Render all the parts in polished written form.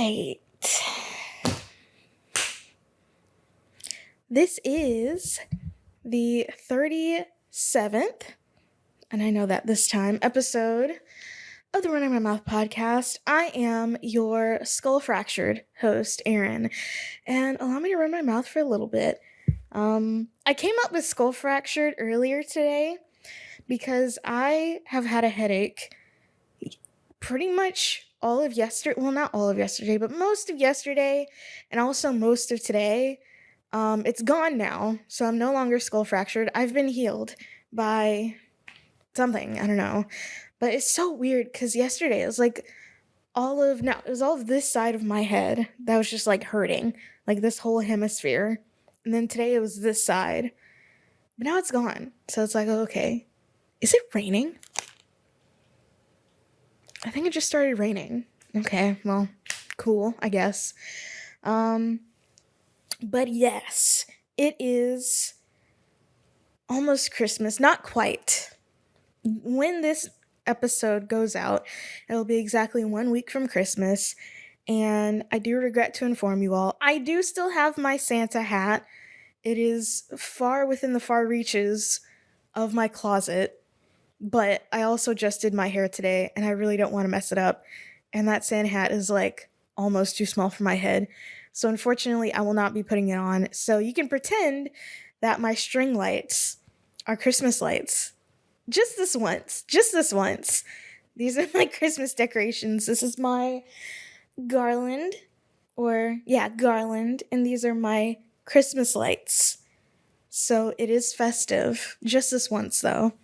right. This is the 37th, and I know that this time, episode of the Runnin My Mouth podcast. I am your skull fractured host, Erin, and allow me to run my mouth for a little bit. I came up with skull fractured earlier today because I have had a headache pretty much all of yesterday. Well, not all of yesterday, but most of yesterday and also most of today. It's gone now, so I'm no longer skull fractured. I've been healed by something, I don't know. But it's so weird because yesterday it was like it was all of this side of my head that was just like hurting, like this whole hemisphere. And then today it was this side. But now it's gone. So it's like, oh, okay. Is it raining? I think it just started raining. Okay, well, cool, I guess. But yes, it is almost Christmas. Not quite. When this episode goes out, it'll be exactly 1 week from Christmas. And I do regret to inform you all, I do still have my Santa hat. It is far within the far reaches of my closet. But I also just did my hair today, and I really don't want to mess it up. And that Santa hat is like almost too small for my head. So unfortunately, I will not be putting it on. So you can pretend that my string lights are Christmas lights. Just this once. Just this once. These are my Christmas decorations. This is my garland. Garland. And these are my Christmas lights. So it is festive. Just this once, though.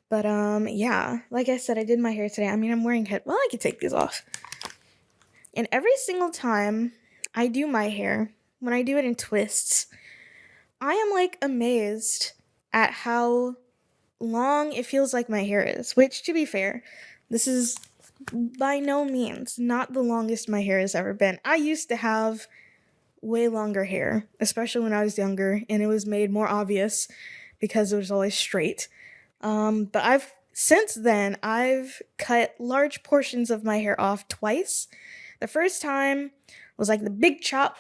But, yeah. Like I said, I did my hair today. I mean, I'm wearing well, I could take these off. And every single time I do my hair, when I do it in twists, I am, like, amazed at how long it feels like my hair is. Which, to be fair, this is by no means not the longest my hair has ever been. I used to have way longer hair, especially when I was younger, and it was made more obvious because it was always straight. But since then, I've cut large portions of my hair off twice. The first time was like the big chop,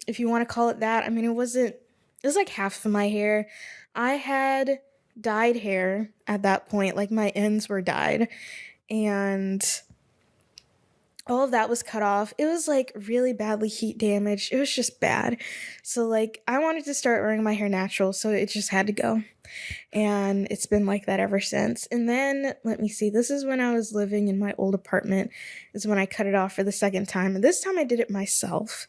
if you want to call it that. I mean, it was like half of my hair. I had dyed hair at that point, like my ends were dyed, and all of that was cut off. It was like really badly heat damaged. It was just bad. So like I wanted to start wearing my hair natural, so it just had to go. And it's been like that ever since. And then, let me see, this is when I was living in my old apartment, is when I cut it off for the second time. And this time I did it myself.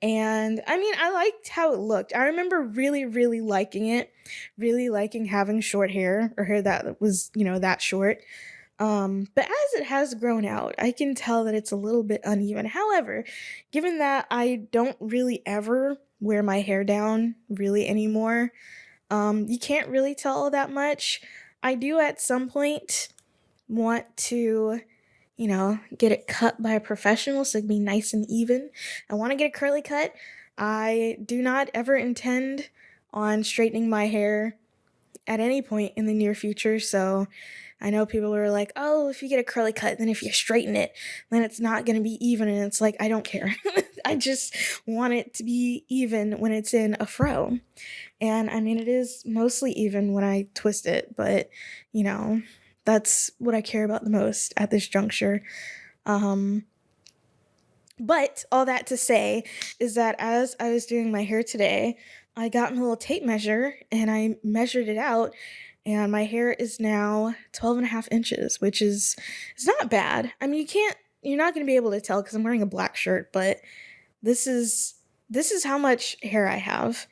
And I mean, I liked how it looked. I remember really, really liking it, really liking having short hair, or hair that was, that short. But as it has grown out, I can tell that it's a little bit uneven. However, given that I don't really ever wear my hair down really anymore, you can't really tell all that much. I do at some point want to, get it cut by a professional so it can be nice and even. I want to get a curly cut. I do not ever intend on straightening my hair at any point in the near future, so I know people are like, oh, if you get a curly cut, then if you straighten it, then it's not going to be even. And it's like, I don't care. I just want it to be even when it's in a fro. And I mean, it is mostly even when I twist it, but, that's what I care about the most at this juncture. But all that to say is that as I was doing my hair today, I got my little tape measure and I measured it out, and my hair is now 12 and a half inches, which it's not bad. I mean, you're not going to be able to tell because I'm wearing a black shirt, but this is how much hair I have.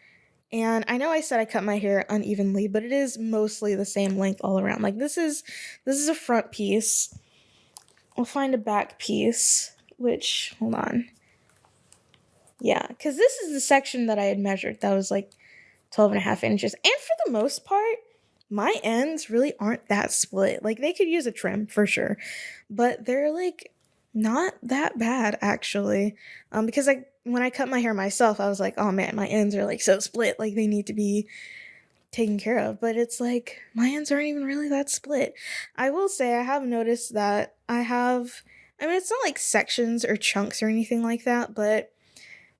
And I know I said I cut my hair unevenly, but it is mostly the same length all around. Like this is a front piece. I'll find a back piece, which, hold on. Yeah, because this is the section that I had measured. That was like 12 and a half inches. And for the most part, my ends really aren't that split. Like they could use a trim for sure, but they're like not that bad actually. Because when I cut my hair myself, I was like, oh man, my ends are like so split. Like they need to be taken care of. But it's like my ends aren't even really that split. I will say I have noticed that I have I mean, it's not like sections or chunks or anything like that, but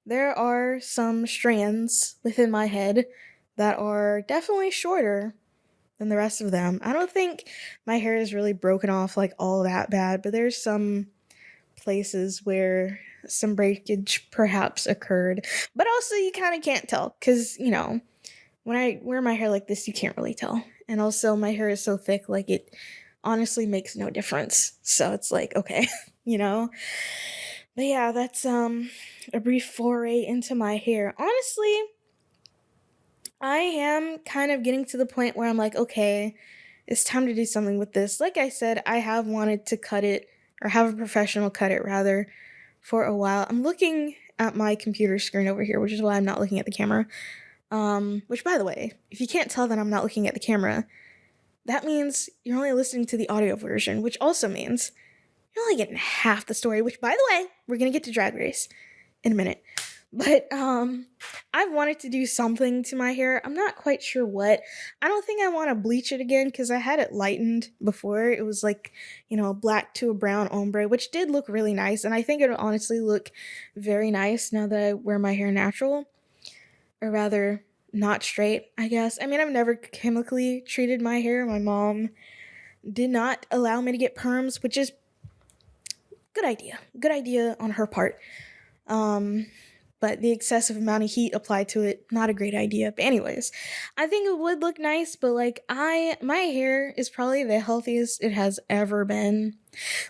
there are some strands within my head that are definitely shorter than the rest of them. I don't think my hair is really broken off like all that bad, but there's some places where some breakage perhaps occurred. But also, you kind of can't tell because, when I wear my hair like this, you can't really tell. And also, my hair is so thick, like it honestly makes no difference. So it's like, okay, you know? But yeah, that's a brief foray into my hair. Honestly, I am kind of getting to the point where I'm like, okay, it's time to do something with this. Like I said, I have wanted to cut it or have a professional cut it rather for a while. I'm looking at my computer screen over here, which is why I'm not looking at the camera. Which by the way, if you can't tell that I'm not looking at the camera, that means you're only listening to the audio version, which also means you're only getting half the story, which by the way, we're gonna get to Drag Race in a minute. But I've wanted to do something to my hair. I'm not quite sure what. I don't think I want to bleach it again because I had it lightened before. It was like, black to a brown ombre, which did look really nice. And I think it'll honestly look very nice now that I wear my hair natural. Or rather, not straight, I guess. I mean, I've never chemically treated my hair. My mom did not allow me to get perms, which is good idea. Good idea on her part. But the excessive amount of heat applied to it, not a great idea. But anyways, I think it would look nice, but like my hair is probably the healthiest it has ever been.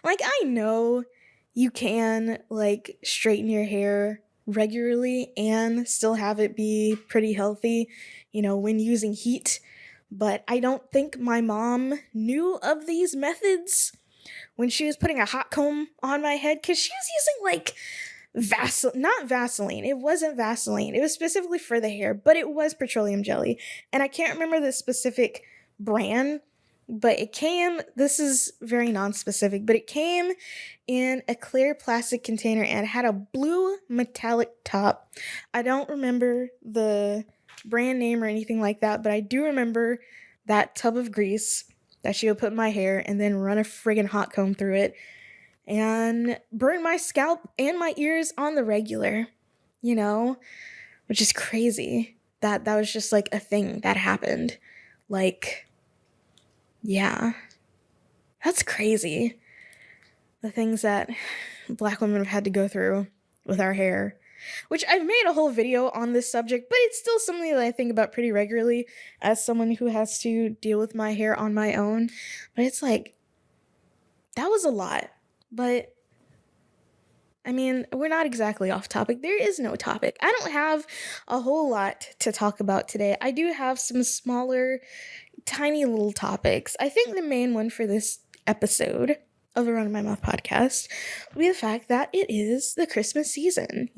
Like I know you can like straighten your hair regularly and still have it be pretty healthy, when using heat. But I don't think my mom knew of these methods when she was putting a hot comb on my head because she was using like not Vaseline. It wasn't Vaseline. It was specifically for the hair, but it was petroleum jelly. And I can't remember the specific brand, but this is very non-specific, but it came in a clear plastic container and had a blue metallic top. I don't remember the brand name or anything like that, but I do remember that tub of grease that she would put in my hair and then run a friggin' hot comb through it and burn my scalp and my ears on the regular, which is crazy. That was just like a thing that happened. Like, yeah, that's crazy. The things that Black women have had to go through with our hair, which I've made a whole video on this subject, but it's still something that I think about pretty regularly as someone who has to deal with my hair on my own. But it's like, that was a lot. But I mean, we're not exactly off topic. There is no topic. I don't have a whole lot to talk about today. I do have some smaller, tiny little topics. I think the main one for this episode of the Runnin My Mouth podcast will be the fact that it is the Christmas season,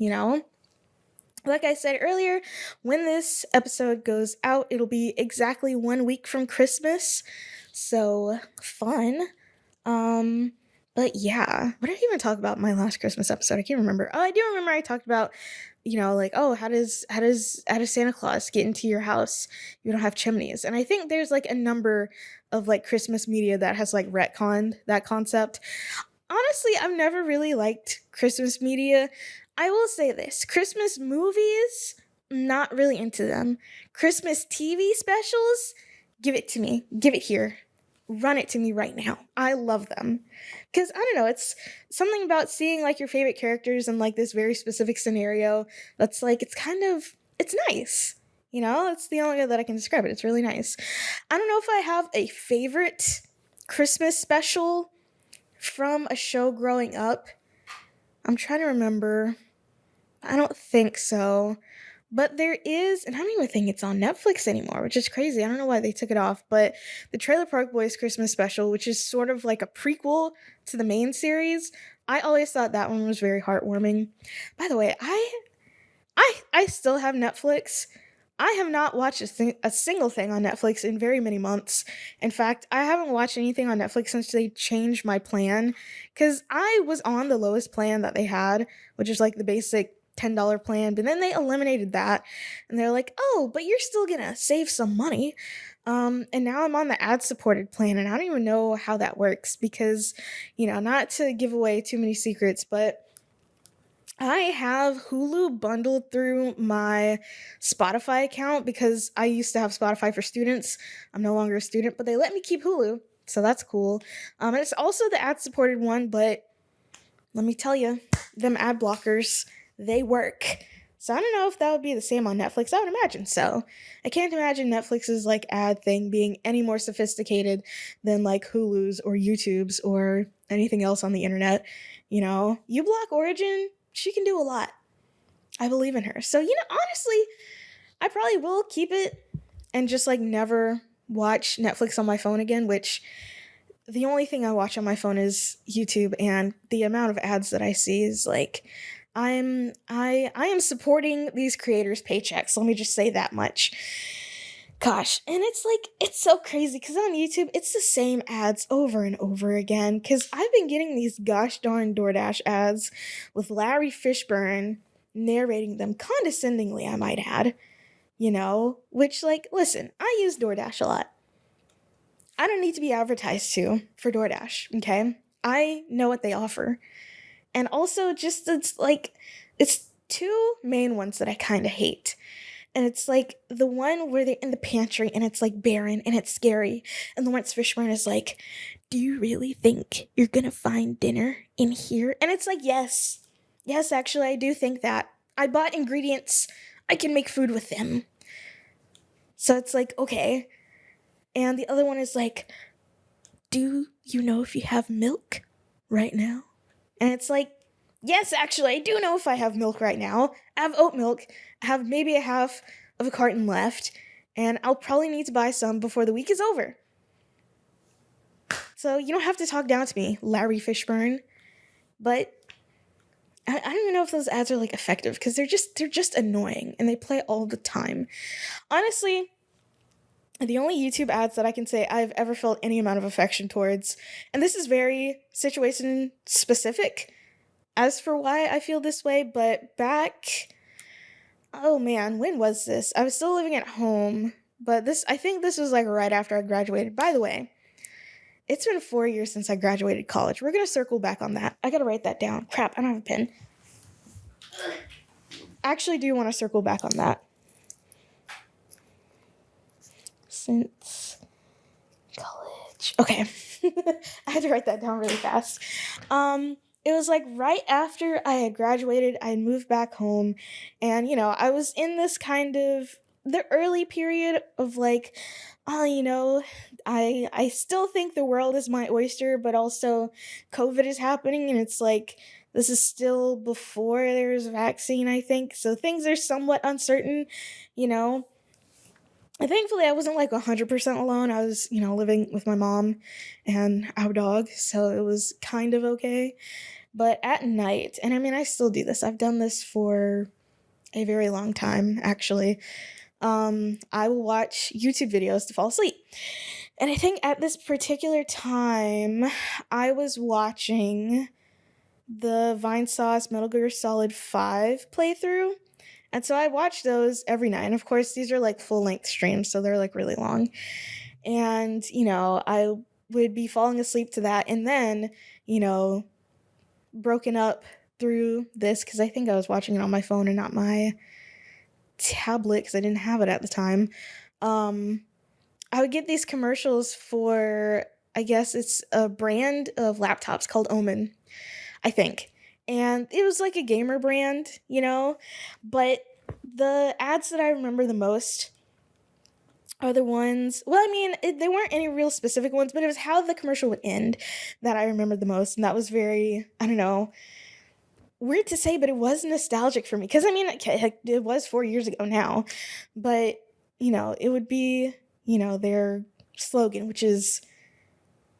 Like I said earlier, when this episode goes out, it'll be exactly 1 week from Christmas. So, fun. But yeah, what did I even talk about in my last Christmas episode? I can't remember. Oh, I do remember I talked about, like, oh, how does Santa Claus get into your house? You don't have chimneys. And I think there's like a number of like Christmas media that has like retconned that concept. Honestly, I've never really liked Christmas media. I will say this, Christmas movies, not really into them. Christmas TV specials, give it to me. Give it here. Run it to me right now. I love them. Because, I don't know, it's something about seeing, like, your favorite characters in, like, this very specific scenario that's, like, it's nice. It's the only way that I can describe it. It's really nice. I don't know if I have a favorite Christmas special from a show growing up. I'm trying to remember. I don't think so. But there is, and I don't even think it's on Netflix anymore, which is crazy. I don't know why they took it off, but the Trailer Park Boys Christmas special, which is sort of like a prequel to the main series, I always thought that one was very heartwarming. By the way, I still have Netflix. I have not watched a single thing on Netflix in very many months. In fact, I haven't watched anything on Netflix since they changed my plan, because I was on the lowest plan that they had, which is like the basic $10 plan, but then they eliminated that and they're like, oh, but you're still gonna save some money. And now I'm on the ad supported plan, and I don't even know how that works because, not to give away too many secrets, but I have Hulu bundled through my Spotify account because I used to have Spotify for students. I'm no longer a student, but they let me keep Hulu, so that's cool. And it's also the ad supported one, but let me tell you, them ad blockers, they work. So I don't know if that would be the same on Netflix. I would imagine so. I can't imagine Netflix's like ad thing being any more sophisticated than like Hulu's or YouTube's or anything else on the internet. You block Origin, she can do a lot. I believe in her. So, honestly, I probably will keep it and just like never watch Netflix on my phone again, which the only thing I watch on my phone is YouTube, and the amount of ads that I see is like I am supporting these creators' paychecks. Let me just say that much. Gosh, and it's so crazy because on YouTube it's the same ads over and over again. Because I've been getting these gosh darn DoorDash ads with Larry Fishburne narrating them condescendingly, I might add. Which like, listen, I use DoorDash a lot. I don't need to be advertised to for DoorDash, okay? I know what they offer. And also just it's two main ones that I kind of hate. And it's like the one where they're in the pantry and it's like barren and it's scary. And Lawrence Fishburne is like, "Do you really think you're gonna find dinner in here?" And it's like, yes. Yes, actually, I do think that. I bought ingredients. I can make food with them. So it's like, okay. And the other one is like, "Do you know if you have milk right now?" And it's like, yes, actually, I do know if I have milk right now. I have oat milk. I have maybe a half of a carton left, and I'll probably need to buy some before the week is over. So you don't have to talk down to me, Larry Fishburne. But I don't even know if those ads are like effective because they're just annoying and they play all the time. Honestly, the only YouTube ads that I can say I've ever felt any amount of affection towards, and this is very situation specific as for why I feel this way, but oh man, when was this? I was still living at home, but I think this was like right after I graduated. By the way, it's been 4 years since I graduated college. We're gonna circle back on that. I gotta write that down. Crap, I don't have a pen. I actually do want to circle back on that. Since college. Okay. I had to write that down really fast. It was like right after I had graduated, I had moved back home, and I was in this kind of the early period of like, I still think the world is my oyster, but also COVID is happening, and it's like this is still before there's a vaccine, I think. So things are somewhat uncertain, you know. And thankfully, I wasn't like 100% alone. I was, living with my mom and our dog, so it was kind of okay. But at night, and I mean, I still do this. I've done this for a very long time, actually. I will watch YouTube videos to fall asleep. And I think at this particular time, I was watching the Vinesauce Metal Gear Solid 5 playthrough. And so I watch those every night. And of course, these are like full length streams, so they're like really long. And, I would be falling asleep to that. And then, broken up through this because I think I was watching it on my phone and not my tablet because I didn't have it at the time. I would get these commercials for, I guess it's a brand of laptops called Omen, I think. And it was like a gamer brand, but the ads that I remember the most are the ones, well, I mean, they weren't any real specific ones, but it was how the commercial would end that I remember the most. And that was very, I don't know, weird to say, but it was nostalgic for me. Because, I mean, it was 4 years ago now. But, it would be, their slogan, which is,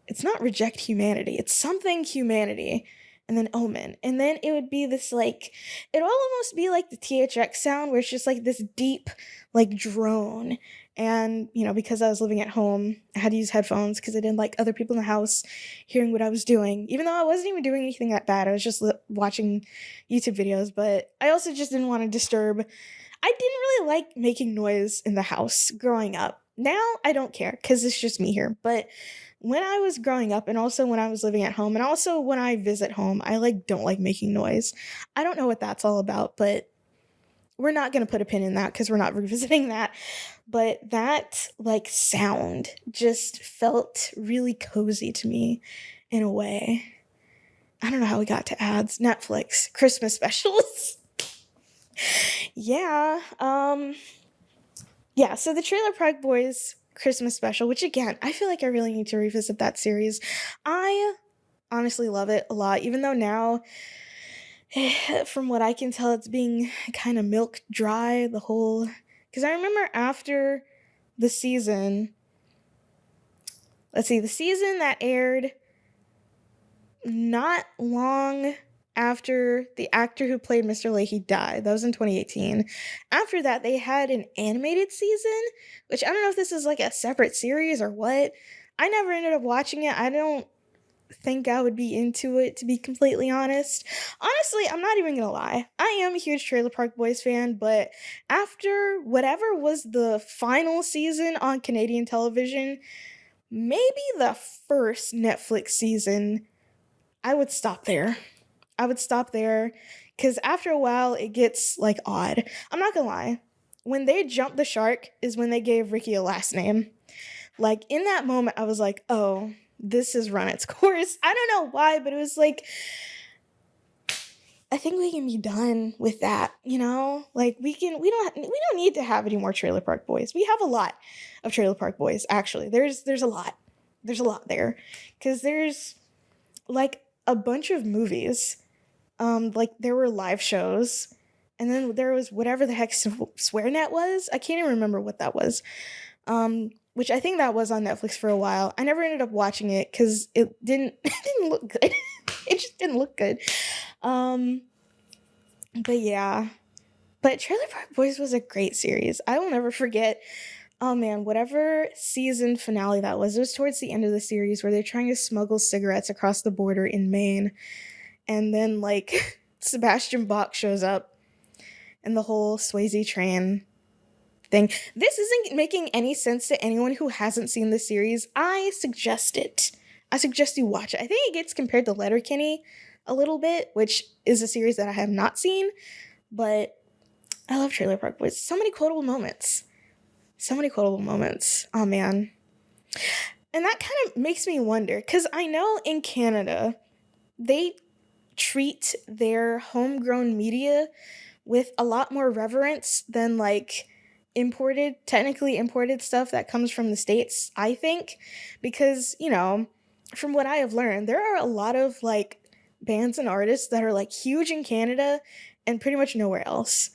it's not reject humanity. It's something humanity. And then Omen. And then it would be this, like, it'll almost be like the THX sound where it's just like this deep, like, drone. And, because I was living at home, I had to use headphones because I didn't like other people in the house hearing what I was doing. Even though I wasn't even doing anything that bad. I was just watching YouTube videos. But I also just didn't want to disturb. I didn't really like making noise in the house growing up. Now I don't care because it's just me here. But when I was growing up and also when I was living at home and also when I visit home, I like don't like making noise. I don't know what that's all about, but we're not going to put a pin in that because we're not revisiting that. But that like sound just felt really cozy to me in a way. I don't know how we got to ads. Netflix, Christmas specials. Yeah. Yeah, so the Trailer Park Boys Christmas special, which again, I feel like I really need to revisit that series. I honestly love it a lot, even though now, from what I can tell, it's being kind of milked dry, the whole. Because I remember after the season, let's see, the season that aired not long after the actor who played Mr. Leahy died. That was in 2018. After that, they had an animated season, which I don't know if this is like a separate series or what. I never ended up watching it. I don't think I would be into it, to be completely honest. Honestly, I'm not even gonna lie. I am a huge Trailer Park Boys fan, but after whatever was the final season on Canadian television, maybe the first Netflix season, I would stop there. I would stop there because after a while it gets like odd. I'm not gonna lie. When they jumped the shark is when they gave Ricky a last name. Like in that moment, I was like, oh, this has run its course. I don't know why, but it was like, I think we can be done with that, you know? Like we don't need to have any more Trailer Park Boys. We have a lot of Trailer Park Boys, actually. There's a lot. There's a lot there. Cause there's like a bunch of movies. Like there were live shows, and then there was whatever the heck SwearNet was. I can't even remember what that was. Which I think that was on Netflix for a while. I never ended up watching it because it didn't it didn't look good. It just didn't look good. But yeah. But Trailer Park Boys was a great series. I will never forget. Oh man, whatever season finale that was, it was towards the end of the series where they're trying to smuggle cigarettes across the border in Maine. And then, like, Sebastian Bach shows up and the whole Swayze train thing. This isn't making any sense to anyone who hasn't seen the series. I suggest it. I suggest you watch it. I think it gets compared to Letterkenny a little bit, which is a series that I have not seen, but I love Trailer Park Boys. So many quotable moments. So many quotable moments. Oh, man. And that kind of makes me wonder, because I know in Canada, they treat their homegrown media with a lot more reverence than like technically imported stuff that comes from the States, I think. Because, you know, from what I have learned, there are a lot of like bands and artists that are like huge in Canada and pretty much nowhere else.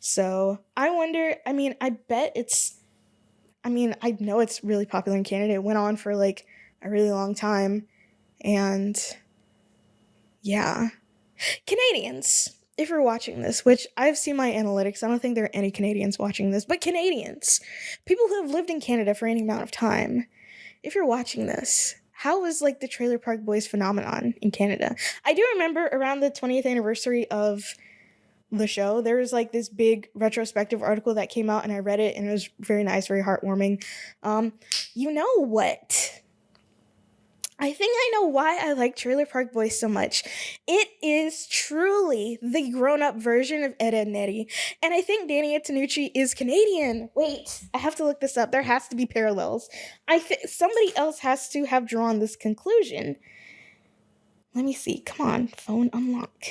So I wonder, I mean, I know it's really popular in Canada. It went on for like a really long time. And yeah. Canadians, if you're watching this, which I've seen my analytics, I don't think there are any Canadians watching this, but Canadians, people who have lived in Canada for any amount of time, if you're watching this, how is like the Trailer Park Boys phenomenon in Canada? I do remember around the 20th anniversary of the show, there was like this big retrospective article that came out and I read it and it was very nice, very heartwarming. You know what? I think I know why I like Trailer Park Boys so much. It is truly the grown-up version of Ed, Edd n Eddy. And I think Danny Antonucci is Canadian. Wait, I have to look this up. There has to be parallels. Somebody else has to have drawn this conclusion. Let me see. Come on, phone unlock.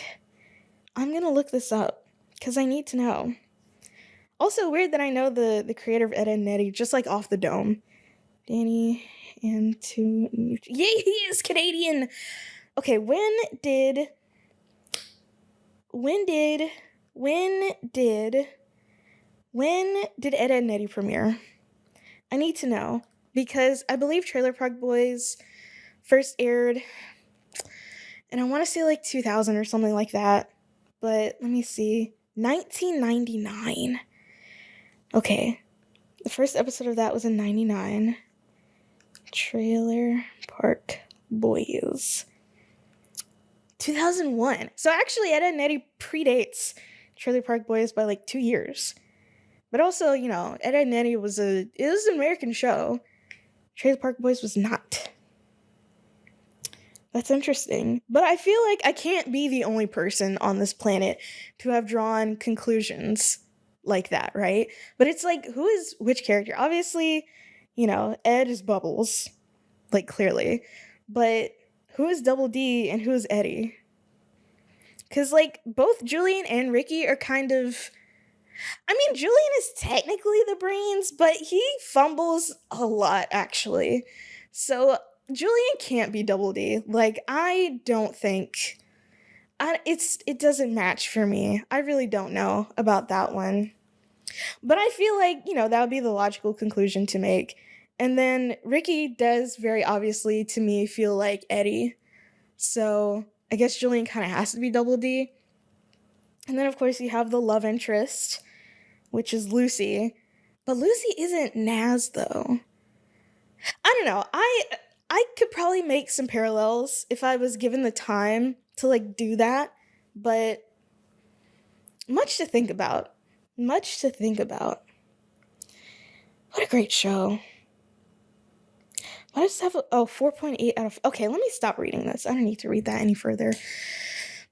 I'm going to look this up because I need to know. Also weird that I know the creator of Ed, Edd n Eddy just like off the dome. Danny Antonucci. Yeah, he is Canadian. Okay, when did Ed, Edd n Eddy premiere? I need to know because I believe Trailer Park Boys first aired, and I want to say like 2000 or something like that. But let me see, 1999. Okay, the first episode of that was in 99. Trailer Park Boys. 2001. So actually, Ed, Edd n Eddy predates Trailer Park Boys by like 2 years. But also, Ed, Edd n Eddy it was an American show. Trailer Park Boys was not. That's interesting. But I feel like I can't be the only person on this planet to have drawn conclusions like that, right? But it's like, who is which character? Obviously, Ed is Bubbles, like clearly. But who is Double D and who is Eddie? Because, like, both Julian and Ricky are kind of. I mean, Julian is technically the brains, but he fumbles a lot, actually. So Julian can't be Double D. Like, I don't think. It doesn't match for me. I really don't know about that one. But I feel like, that would be the logical conclusion to make. And then Ricky does very obviously to me feel like Eddie. So I guess Julian kind of has to be Double D. And then, of course, you have the love interest, which is Lucy. But Lucy isn't Naz, though. I don't know. I could probably make some parallels if I was given the time to, like, do that. But much to think about. Much to think about. What a great show. Why does it have 4.8 out of... Okay, let me stop reading this. I don't need to read that any further.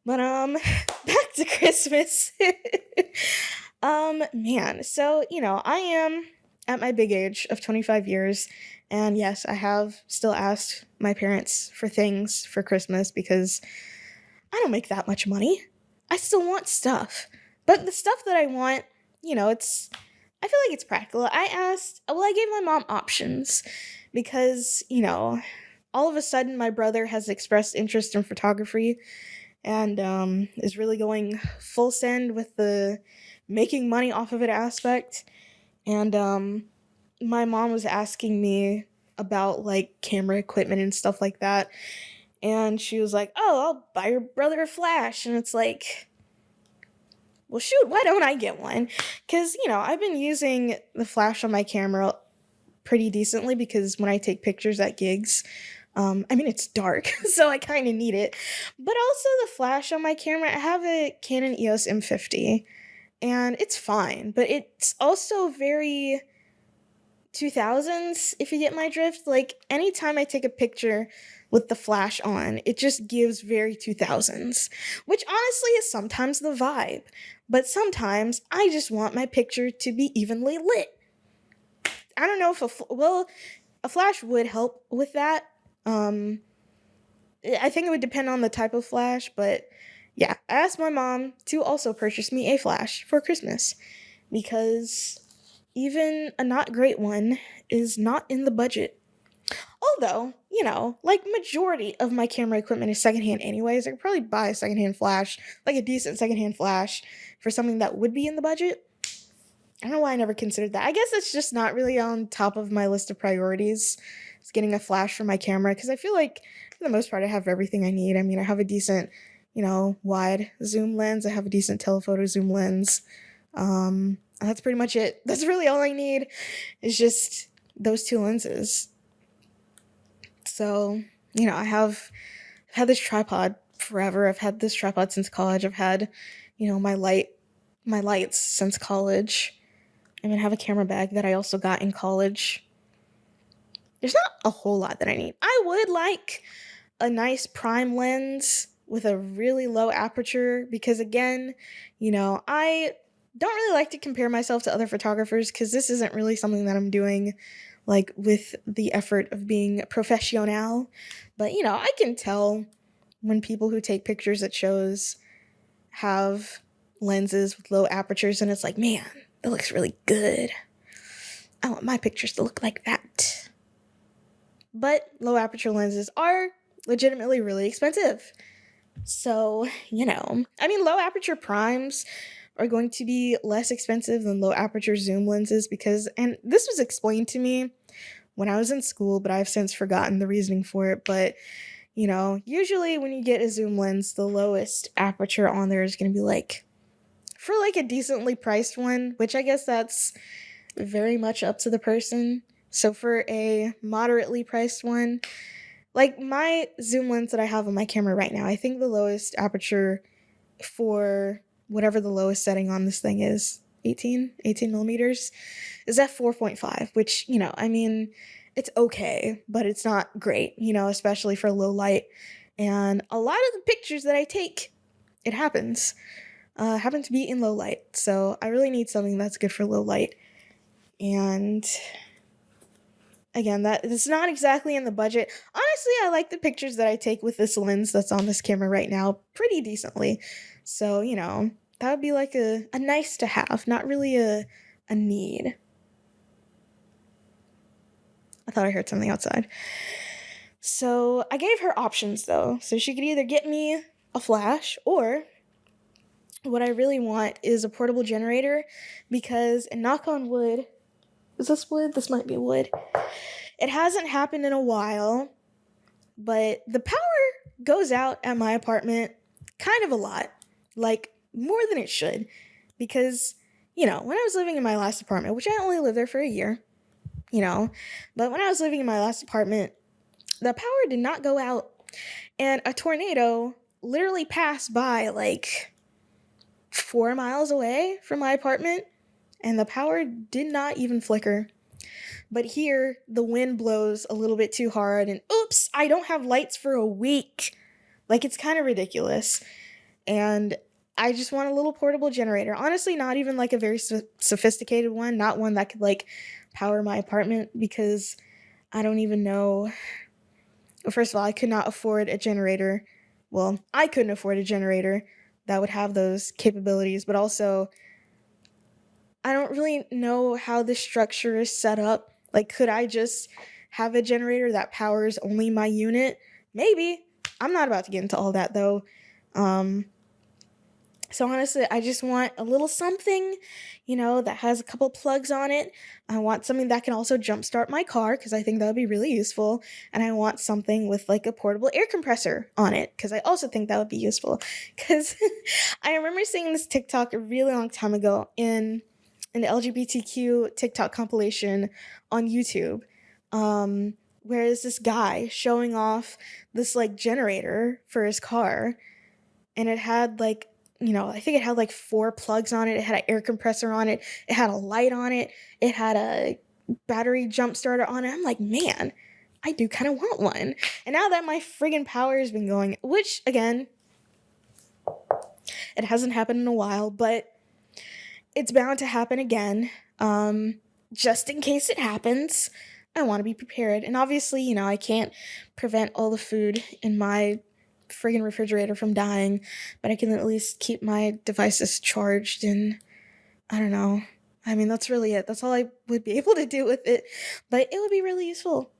But, back to Christmas. Man, so, I am at my big age of 25 years, and yes, I have still asked my parents for things for Christmas because I don't make that much money. I still want stuff. But the stuff that I want, I feel like it's practical. I gave my mom options because, all of a sudden my brother has expressed interest in photography and is really going full send with the making money off of it aspect. And my mom was asking me about like camera equipment and stuff like that. And she was like, "Oh, I'll buy your brother a flash." And it's like, well, shoot, why don't I get one? Because, I've been using the flash on my camera pretty decently because when I take pictures at gigs, it's dark, so I kind of need it. But also the flash on my camera, I have a Canon EOS M50, and it's fine, but it's also very 2000s, if you get my drift. Like, anytime I take a picture with the flash on, it just gives very 2000s, which honestly is sometimes the vibe. But sometimes I just want my picture to be evenly lit. I don't know if a flash would help with that. I think it would depend on the type of flash, but yeah, I asked my mom to also purchase me a flash for Christmas because even a not great one is not in the budget. Although, like majority of my camera equipment is secondhand anyways. I could probably buy a secondhand flash, like a decent secondhand flash for something that would be in the budget. I don't know why I never considered that. I guess it's just not really on top of my list of priorities. It's getting a flash for my camera because I feel like for the most part I have everything I need. I have a decent, wide zoom lens. I have a decent telephoto zoom lens. That's pretty much it. That's really all I need is just those two lenses. So, I've had this tripod forever. I've had this tripod since college. I've had, my lights since college. I have a camera bag that I also got in college. There's not a whole lot that I need. I would like a nice prime lens with a really low aperture because, again, I don't really like to compare myself to other photographers because this isn't really something that I'm doing like with the effort of being professional. But, I can tell when people who take pictures at shows have lenses with low apertures and it's like, man, that looks really good. I want my pictures to look like that. But low aperture lenses are legitimately really expensive. So, low aperture primes are going to be less expensive than low aperture zoom lenses because, and this was explained to me when I was in school, but I've since forgotten the reasoning for it. But, usually when you get a zoom lens, the lowest aperture on there is going to be like, for like a decently priced one, which I guess that's very much up to the person. So for a moderately priced one, like my zoom lens that I have on my camera right now, I think the lowest aperture for whatever the lowest setting on this thing is 18 millimeters, is at 4.5, which, I mean, it's okay, but it's not great, especially for low light. And a lot of the pictures that I take, it happen to be in low light. So I really need something that's good for low light. And again, that it's not exactly in the budget. Honestly, I like the pictures that I take with this lens that's on this camera right now pretty decently. So, that would be like a nice to have, not really a need. I thought I heard something outside. So I gave her options though. So she could either get me a flash, or what I really want is a portable generator, because, and knock on wood, is this wood? This might be wood. It hasn't happened in a while, but the power goes out at my apartment kind of a lot, like more than it should, because, when I was living in my last apartment, which I only lived there for a year, but when I was living in my last apartment, the power did not go out, and a tornado literally passed by like 4 miles away from my apartment, and the power did not even flicker. But here, the wind blows a little bit too hard, and oops, I don't have lights for a week. Like, it's kind of ridiculous. And I just want a little portable generator. Honestly, not even like a very sophisticated one, not one that could like power my apartment, because I don't even know. First of all, I could not afford a generator. Well, I couldn't afford a generator that would have those capabilities, but also I don't really know how the structure is set up. Like, could I just have a generator that powers only my unit? Maybe. I'm not about to get into all that though. So honestly, I just want a little something, that has a couple plugs on it. I want something that can also jumpstart my car, because I think that would be really useful. And I want something with like a portable air compressor on it, because I also think that would be useful. Because I remember seeing this TikTok a really long time ago in an LGBTQ TikTok compilation on YouTube, where is this guy showing off this like generator for his car, and it had like, I think it had like 4 plugs on it. It had an air compressor on it. It had a light on it. It had a battery jump starter on it. I'm like, man, I do kind of want one. And now that my friggin' power has been going, which again, it hasn't happened in a while, but it's bound to happen again. Just in case it happens, I want to be prepared. And obviously, I can't prevent all the food in my friggin' refrigerator from dying, but I can at least keep my devices charged, and I don't know. I mean, that's really it. That's all I would be able to do with it, but it would be really useful.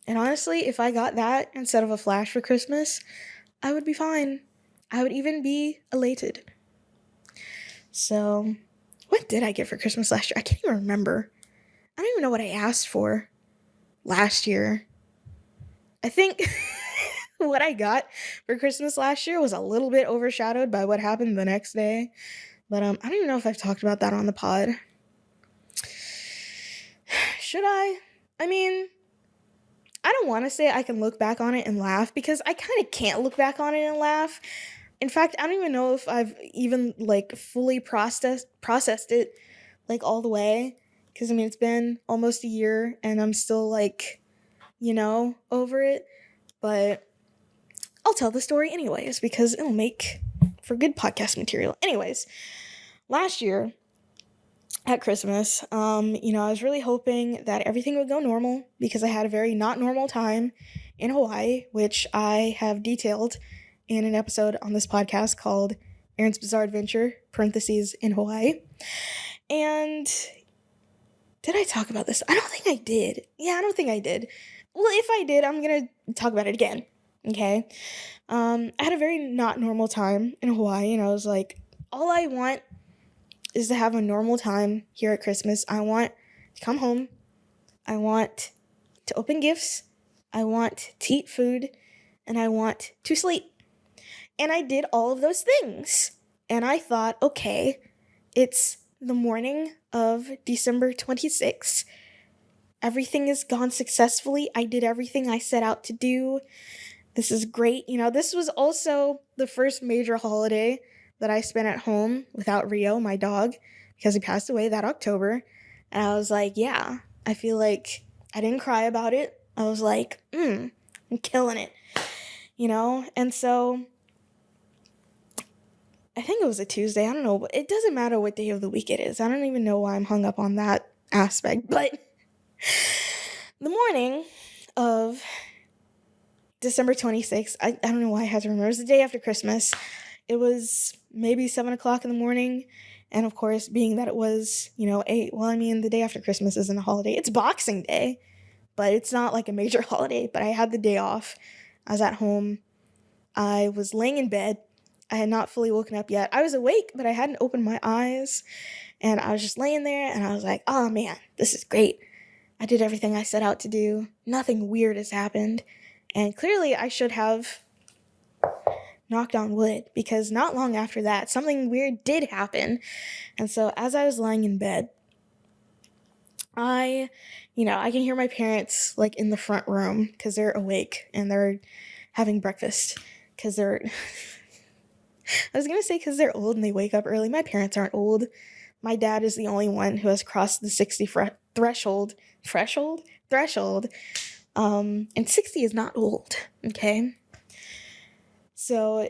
And honestly, if I got that instead of a flash for Christmas, I would be fine. I would even be elated. So, what did I get for Christmas last year? I can't even remember. I don't even know what I asked for last year. I think what I got for Christmas last year was a little bit overshadowed by what happened the next day. But I don't even know if I've talked about that on the pod. Should I? I mean, I don't want to say I can look back on it and laugh, because I kind of can't look back on it and laugh. In fact, I don't even know if I've even like fully processed it like all the way, because I mean, it's been almost a year and I'm still like, over it. But I'll tell the story anyways, because it'll make for good podcast material. Anyways, last year at Christmas, I was really hoping that everything would go normal, because I had a very not normal time in Hawaii, which I have detailed in an episode on this podcast called Aaron's Bizarre Adventure, parentheses, in Hawaii. And did I talk about this? I don't think I did. Yeah, I don't think I did. Well, if I did, I'm going to talk about it again. Okay. I had a very not normal time in Hawaii, and I was like, all I want is to have a normal time here at Christmas. I want to come home. I want to open gifts. I want to eat food, and I want to sleep. And I did all of those things. And I thought, okay, it's the morning of December 26th. Everything has gone successfully. I did everything I set out to do. This is great. This was also the first major holiday that I spent at home without Rio, my dog, because he passed away that October. And I was like, yeah, I feel like I didn't cry about it. I was like, I'm killing it, you know? And so I think it was a Tuesday. I don't know. But it doesn't matter what day of the week it is. I don't even know why I'm hung up on that aspect. But the morning of December 26th, I don't know why I had to remember. It was the day after Christmas. It was maybe 7 o'clock in the morning. And of course, being that it was, 8, well, I mean, the day after Christmas isn't a holiday. It's Boxing Day, but it's not like a major holiday. But I had the day off. I was at home. I was laying in bed. I had not fully woken up yet. I was awake, but I hadn't opened my eyes. And I was just laying there, and I was like, oh man, this is great. I did everything I set out to do. Nothing weird has happened. And clearly I should have knocked on wood, because not long after that, something weird did happen. And so as I was lying in bed, I can hear my parents like in the front room because they're awake and they're having breakfast because they're, I was going to say because they're old and they wake up early. My parents aren't old. My dad is the only one who has crossed the 60 threshold. And 60 is not old, okay? So,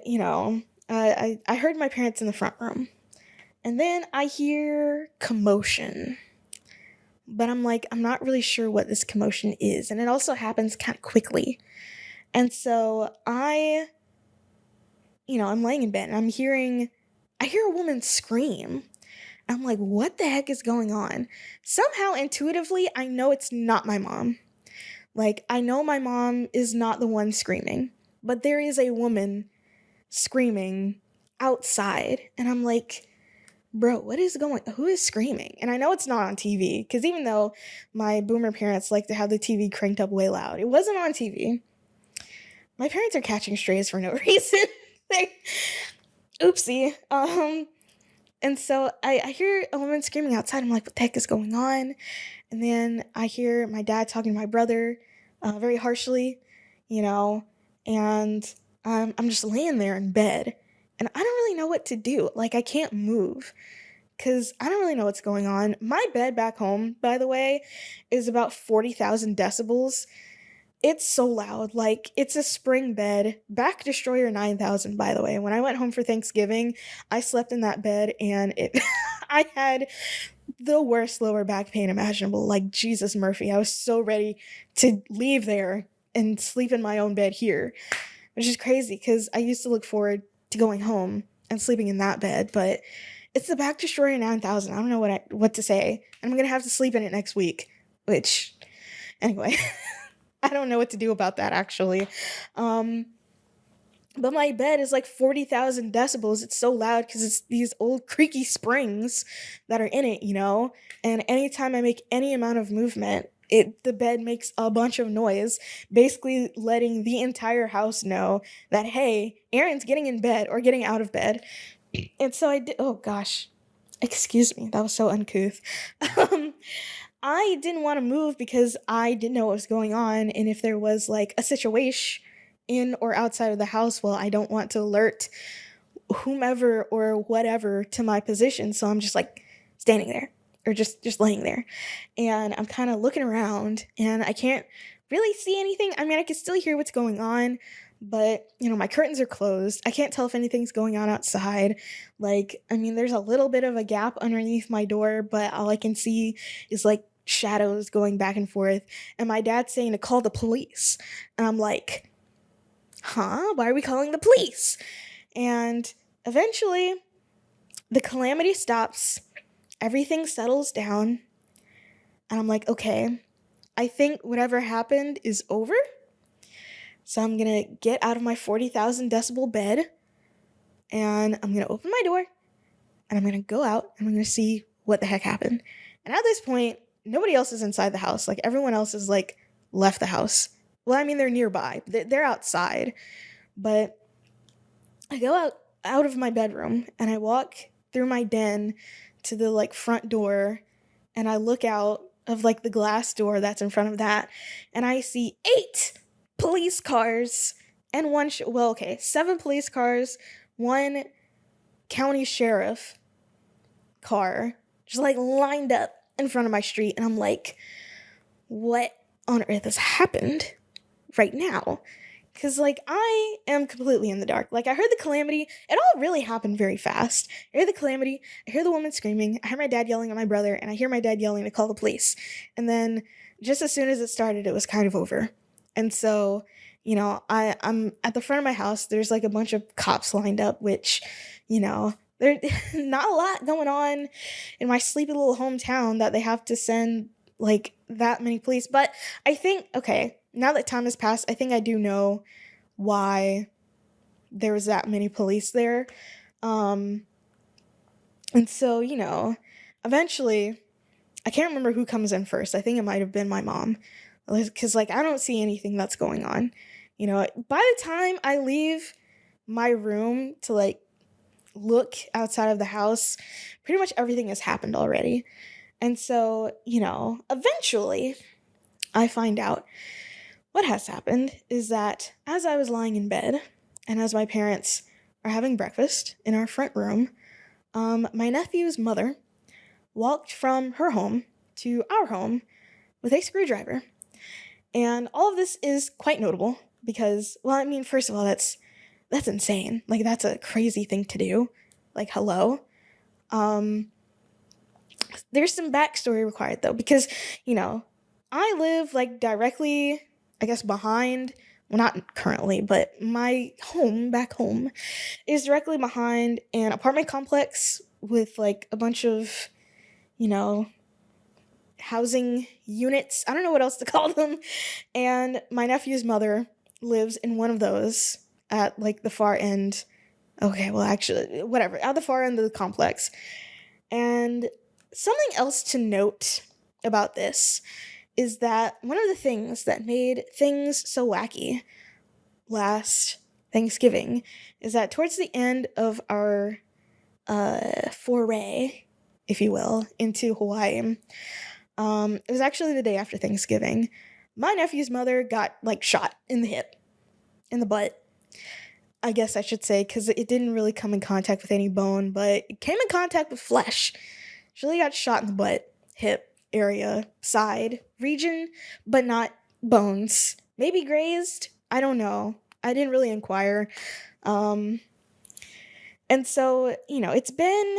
I heard my parents in the front room. And then I hear commotion. But I'm like, I'm not really sure what this commotion is. And it also happens kind of quickly. And so I'm laying in bed and I hear a woman scream. I'm like, what the heck is going on? Somehow, intuitively, I know it's not my mom. Like, I know my mom is not the one screaming, but there is a woman screaming outside. And I'm like, bro, who is screaming? And I know it's not on TV, because even though my boomer parents like to have the TV cranked up way loud, it wasn't on TV. My parents are catching strays for no reason. Oopsie. And so I hear a woman screaming outside. I'm like, what the heck is going on? And then I hear my dad talking to my brother very harshly, and I'm just laying there in bed. And I don't really know what to do. Like, I can't move because I don't really know what's going on. My bed back home, by the way, is about 40,000 decibels. It's so loud. Like, it's a spring bed. Back Destroyer 9000, by the way. When I went home for Thanksgiving, I slept in that bed and I had the worst lower back pain imaginable. Like, Jesus Murphy. I was so ready to leave there and sleep in my own bed here, which is crazy because I used to look forward to going home and sleeping in that bed, but it's the Back Destroyer 9000. I don't know what to say. I'm going to have to sleep in it next week, which, anyway, I don't know what to do about that, actually. But my bed is like 40,000 decibels. It's so loud because it's these old creaky springs that are in it, And anytime I make any amount of movement, the bed makes a bunch of noise, basically letting the entire house know that, hey, Aaron's getting in bed or getting out of bed. And so I did. Oh gosh, excuse me, that was so uncouth. I didn't want to move because I didn't know what was going on, and if there was like a situation in or outside of the house, well, I don't want to alert whomever or whatever to my position. So I'm just like standing there or just laying there, and I'm kind of looking around, and I can't really see anything. I mean, I can still hear what's going on, but my curtains are closed. I can't tell if anything's going on outside. Like, I mean, there's a little bit of a gap underneath my door, but all I can see is like shadows going back and forth. And my dad's saying to call the police. And I'm like, huh? Why are we calling the police? And eventually the calamity stops. Everything settles down. And I'm like, okay, I think whatever happened is over. So I'm going to get out of my 40,000 decibel bed, and I'm going to open my door, and I'm going to go out, and I'm going to see what the heck happened. And at this point, nobody else is inside the house. Like, everyone else is, like, left the house. Well, I mean, they're nearby. They're outside. But I go out of my bedroom, and I walk through my den to the, like, front door, and I look out of, like, the glass door that's in front of that, and I see 8 police cars and 7 police cars, 1 county sheriff car just like lined up in front of my street, and I'm like, what on earth has happened right now? Because, like, I am completely in the dark. Like, I heard the calamity. It all really happened very fast. I hear the calamity. I hear the woman screaming. I hear my dad yelling at my brother. And I hear my dad yelling to call the police. And then, just as soon as it started, it was kind of over. And so, I'm at the front of my house. There's, like, a bunch of cops lined up, which, there's not a lot going on in my sleepy little hometown that they have to send, like, that many police. But I think, okay, now that time has passed, I think I do know why there was that many police there. And so, eventually, I can't remember who comes in first. I think it might have been my mom. Because, like, I don't see anything that's going on. By the time I leave my room to, like, look outside of the house, pretty much everything has happened already. And so, eventually, I find out what has happened is that as I was lying in bed and as my parents are having breakfast in our front room, my nephew's mother walked from her home to our home with a screwdriver. And all of this is quite notable because, well, I mean, first of all, that's insane. Like, that's a crazy thing to do. Like, hello. There's some backstory required, though, because, I live, like, directly, I guess, behind, well, not currently, but my home, back home, is directly behind an apartment complex with, like, a bunch of, housing units. I don't know what else to call them. And my nephew's mother lives in one of those at, like, the far end. Okay, well, actually, whatever, at the far end of the complex. And something else to note about this is that one of the things that made things so wacky last Thanksgiving is that towards the end of our foray, if you will, into Hawaii, it was actually the day after Thanksgiving, my nephew's mother got, like, shot in the hip, in the butt, I guess I should say, because it didn't really come in contact with any bone, but it came in contact with flesh. She really got shot in the butt, hip area, side, region, but not bones. Maybe grazed? I don't know. I didn't really inquire. And so, it's been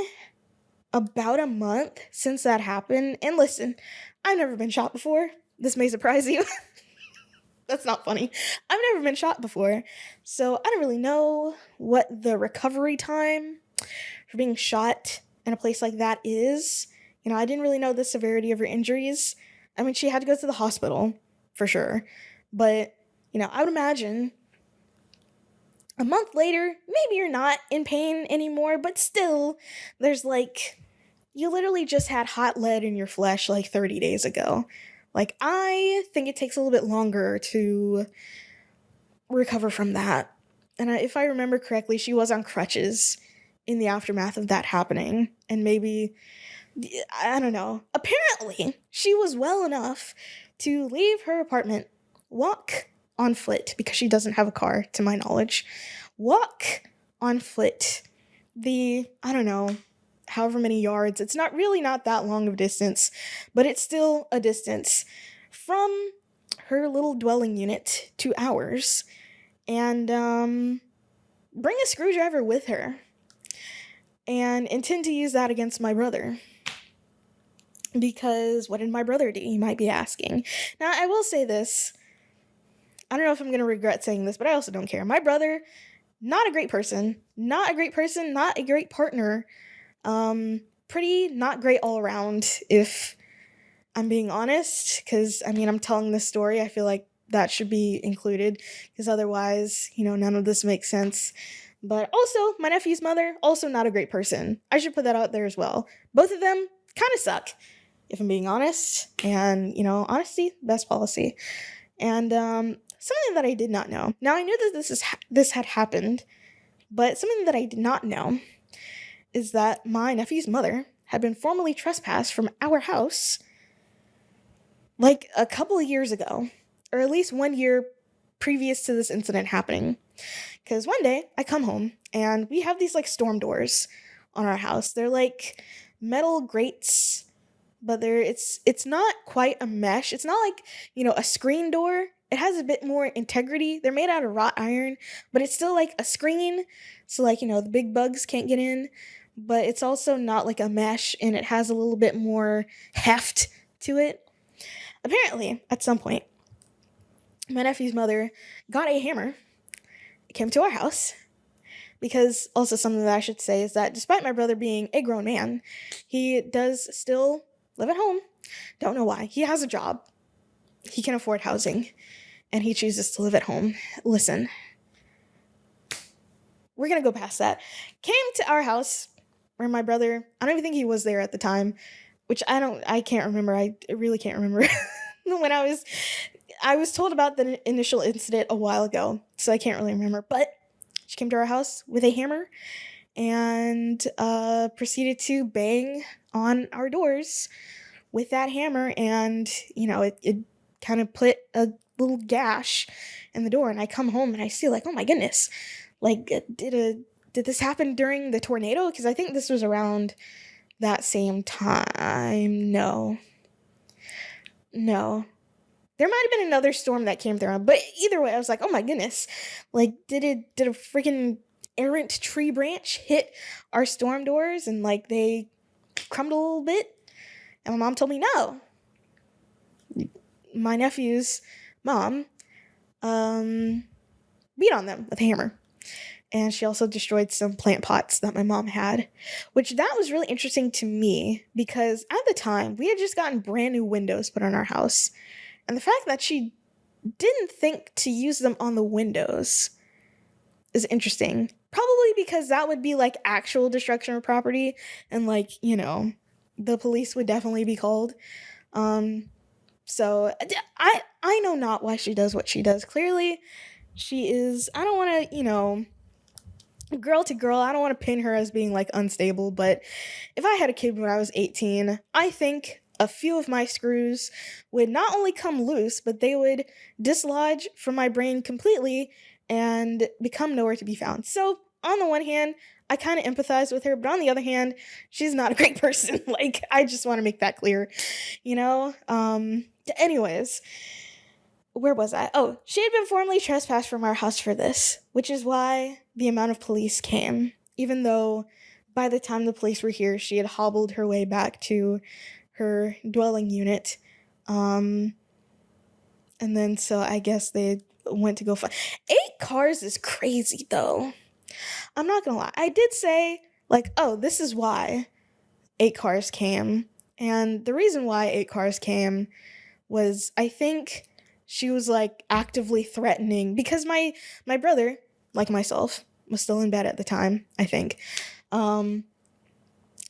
about a month since that happened. And listen, I've never been shot before. This may surprise you. That's not funny. I've never been shot before. So I don't really know what the recovery time for being shot in a place like that is. I didn't really know the severity of her injuries. I mean, she had to go to the hospital, for sure. But, I would imagine a month later, maybe you're not in pain anymore, but still, there's, like, you literally just had hot lead in your flesh, like, 30 days ago. Like, I think it takes a little bit longer to recover from that. And if I remember correctly, she was on crutches in the aftermath of that happening. And maybe, I don't know. Apparently, she was well enough to leave her apartment, walk on foot, because she doesn't have a car, to my knowledge, walk on foot I don't know, however many yards. It's not that long of a distance, but it's still a distance from her little dwelling unit to ours, and bring a screwdriver with her and intend to use that against my brother. Because what did my brother do, you might be asking. Now, I will say this. I don't know if I'm going to regret saying this, but I also don't care. My brother, not a great person, not a great partner, pretty not great all around, if I'm being honest, because, I mean, I'm telling this story, I feel like that should be included, because otherwise, none of this makes sense. But also, my nephew's mother, also not a great person. I should put that out there as well. Both of them kind of suck, if I'm being honest, and, honesty, best policy. And, something that I did not know. Now, I knew that this had happened, but something that I did not know is that my nephew's mother had been formally trespassed from our house, like, a couple of years ago, or at least 1 year previous to this incident happening. Because one day I come home and we have these like storm doors on our house. They're like metal grates, but it's not quite a mesh. It's not like, a screen door. It has a bit more integrity. They're made out of wrought iron, but it's still like a screen. So like, the big bugs can't get in, but it's also not like a mesh and it has a little bit more heft to it. Apparently, at some point, my nephew's mother got a hammer, came to our house, because also something that I should say is that despite my brother being a grown man, he does still live at home. Don't know why. He has a job. He can afford housing, and he chooses to live at home. Listen, we're going to go past that. Came to our house where my brother, I don't even think he was there at the time, which I can't remember. I really can't remember. When I was told about the initial incident a while ago, so I can't really remember, but she came to our house with a hammer and proceeded to bang on our doors with that hammer, and it kind of put a little gash in the door. And I come home and I see, like, oh my goodness, like, did this happen during the tornado? Because I think this was around that same time. No, there might have been another storm that came through, but either way, I was like, oh my goodness, like, did a freaking errant tree branch hit our storm doors and like they crumbled a little bit? And my mom told me no. My nephew's mom beat on them with a hammer. And she also destroyed some plant pots that my mom had, which that was really interesting to me because at the time we had just gotten brand new windows put on our house. And the fact that she didn't think to use them on the windows is interesting. Probably because that would be like actual destruction of property and like, the police would definitely be called. So I know not why she does what she does. Clearly, she is, I don't want to, girl to girl, I don't want to pin her as being like unstable, but if I had a kid when I was 18, I think a few of my screws would not only come loose, but they would dislodge from my brain completely and become nowhere to be found. So on the one hand, I kind of empathize with her, but on the other hand, she's not a great person. Like, I just want to make that clear, anyways, where was I? Oh, she had been formally trespassed from our house for this, which is why the amount of police came, even though by the time the police were here, she had hobbled her way back to her dwelling unit. And then so I guess they went to go find 8 cars is crazy though. I'm not gonna lie. I did say like, oh, this is why 8 cars came. And the reason why 8 cars came was I think she was like actively threatening because my brother, like myself, was still in bed at the time, I think.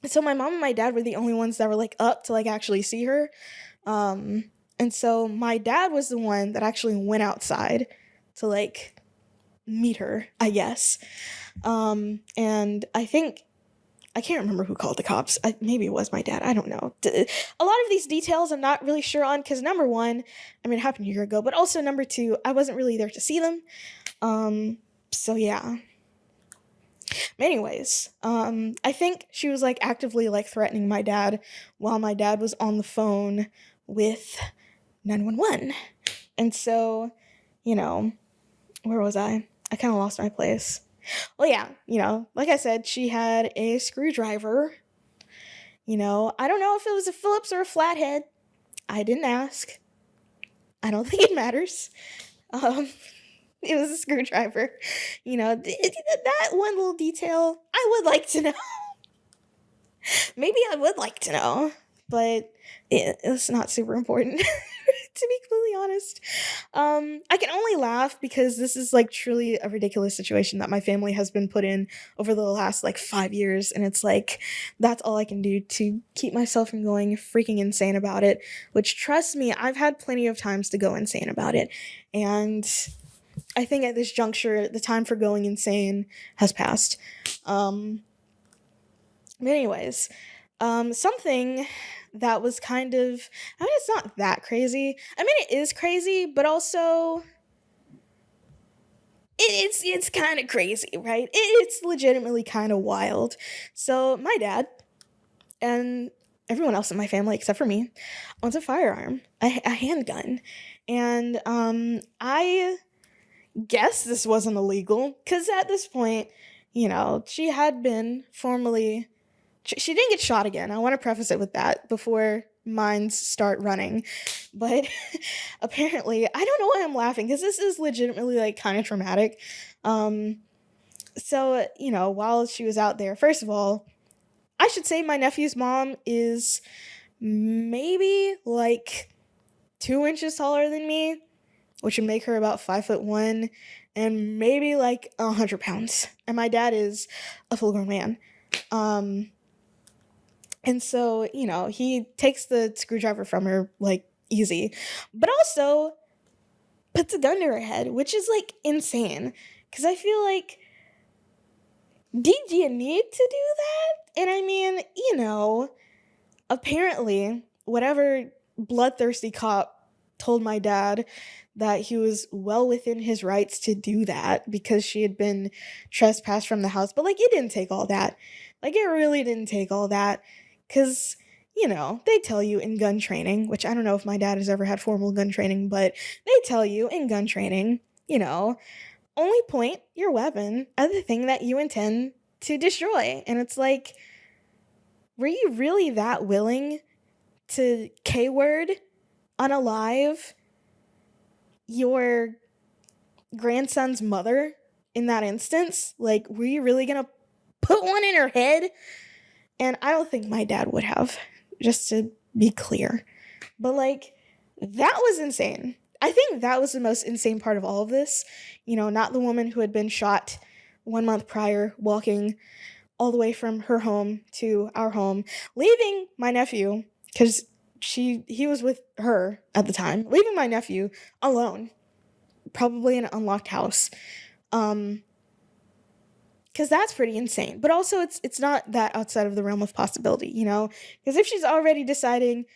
So my mom and my dad were the only ones that were like up to like actually see her. And so my dad was the one that actually went outside to like meet her, I guess. And I think, I can't remember who called the cops. Maybe it was my dad. I don't know. A lot of these details I'm not really sure on because number one, I mean, it happened a year ago, but also number two, I wasn't really there to see them. So yeah. Anyways, I think she was like actively like threatening my dad while my dad was on the phone with 911. And so, where was I? I kind of lost my place. Well, yeah, like I said, she had a screwdriver. I don't know if it was a Phillips or a flathead. I didn't ask. I don't think it matters. It was a screwdriver. That one little detail, I would like to know. Maybe I would like to know, but it's not super important, to be completely honest. I can only laugh because this is like truly a ridiculous situation that my family has been put in over the last like 5 years, and it's like that's all I can do to keep myself from going freaking insane about it, which, trust me, I've had plenty of times to go insane about it, and I think at this juncture the time for going insane has passed. But anyways, something that was kind of, I mean, it's not that crazy. I mean, it is crazy, but also it's kind of crazy, right? It's legitimately kind of wild. So my dad and everyone else in my family except for me owns a firearm, a handgun, and I guess this wasn't illegal because at this point, she had been formally. She didn't get shot again. I want to preface it with that before minds start running. But apparently, I don't know why I'm laughing because this is legitimately like kind of traumatic. So, while she was out there, first of all, I should say my nephew's mom is maybe like 2 inches taller than me, which would make her about 5'1", and maybe like 100 pounds. And my dad is a full grown man. And so, he takes the screwdriver from her like easy, but also puts a gun to her head, which is like insane. Because I feel like, did you need to do that? And I mean, apparently, whatever bloodthirsty cop told my dad that he was well within his rights to do that because she had been trespassed from the house. But, like, it didn't take all that. Like, it really didn't take all that. Because, they tell you in gun training, which I don't know if my dad has ever had formal gun training, but they tell you in gun training, only point your weapon at the thing that you intend to destroy. And it's like, were you really that willing to K-word unalive your grandson's mother in that instance? Like, were you really gonna put one in her head? And I don't think my dad would have, just to be clear. But, like, that was insane. I think that was the most insane part of all of this. Not the woman who had been shot 1 month prior, walking all the way from her home to our home, leaving my nephew, because he was with her at the time, leaving my nephew alone, probably in an unlocked house. Because that's pretty insane. But also, it's not that outside of the realm of possibility, Because if she's already deciding,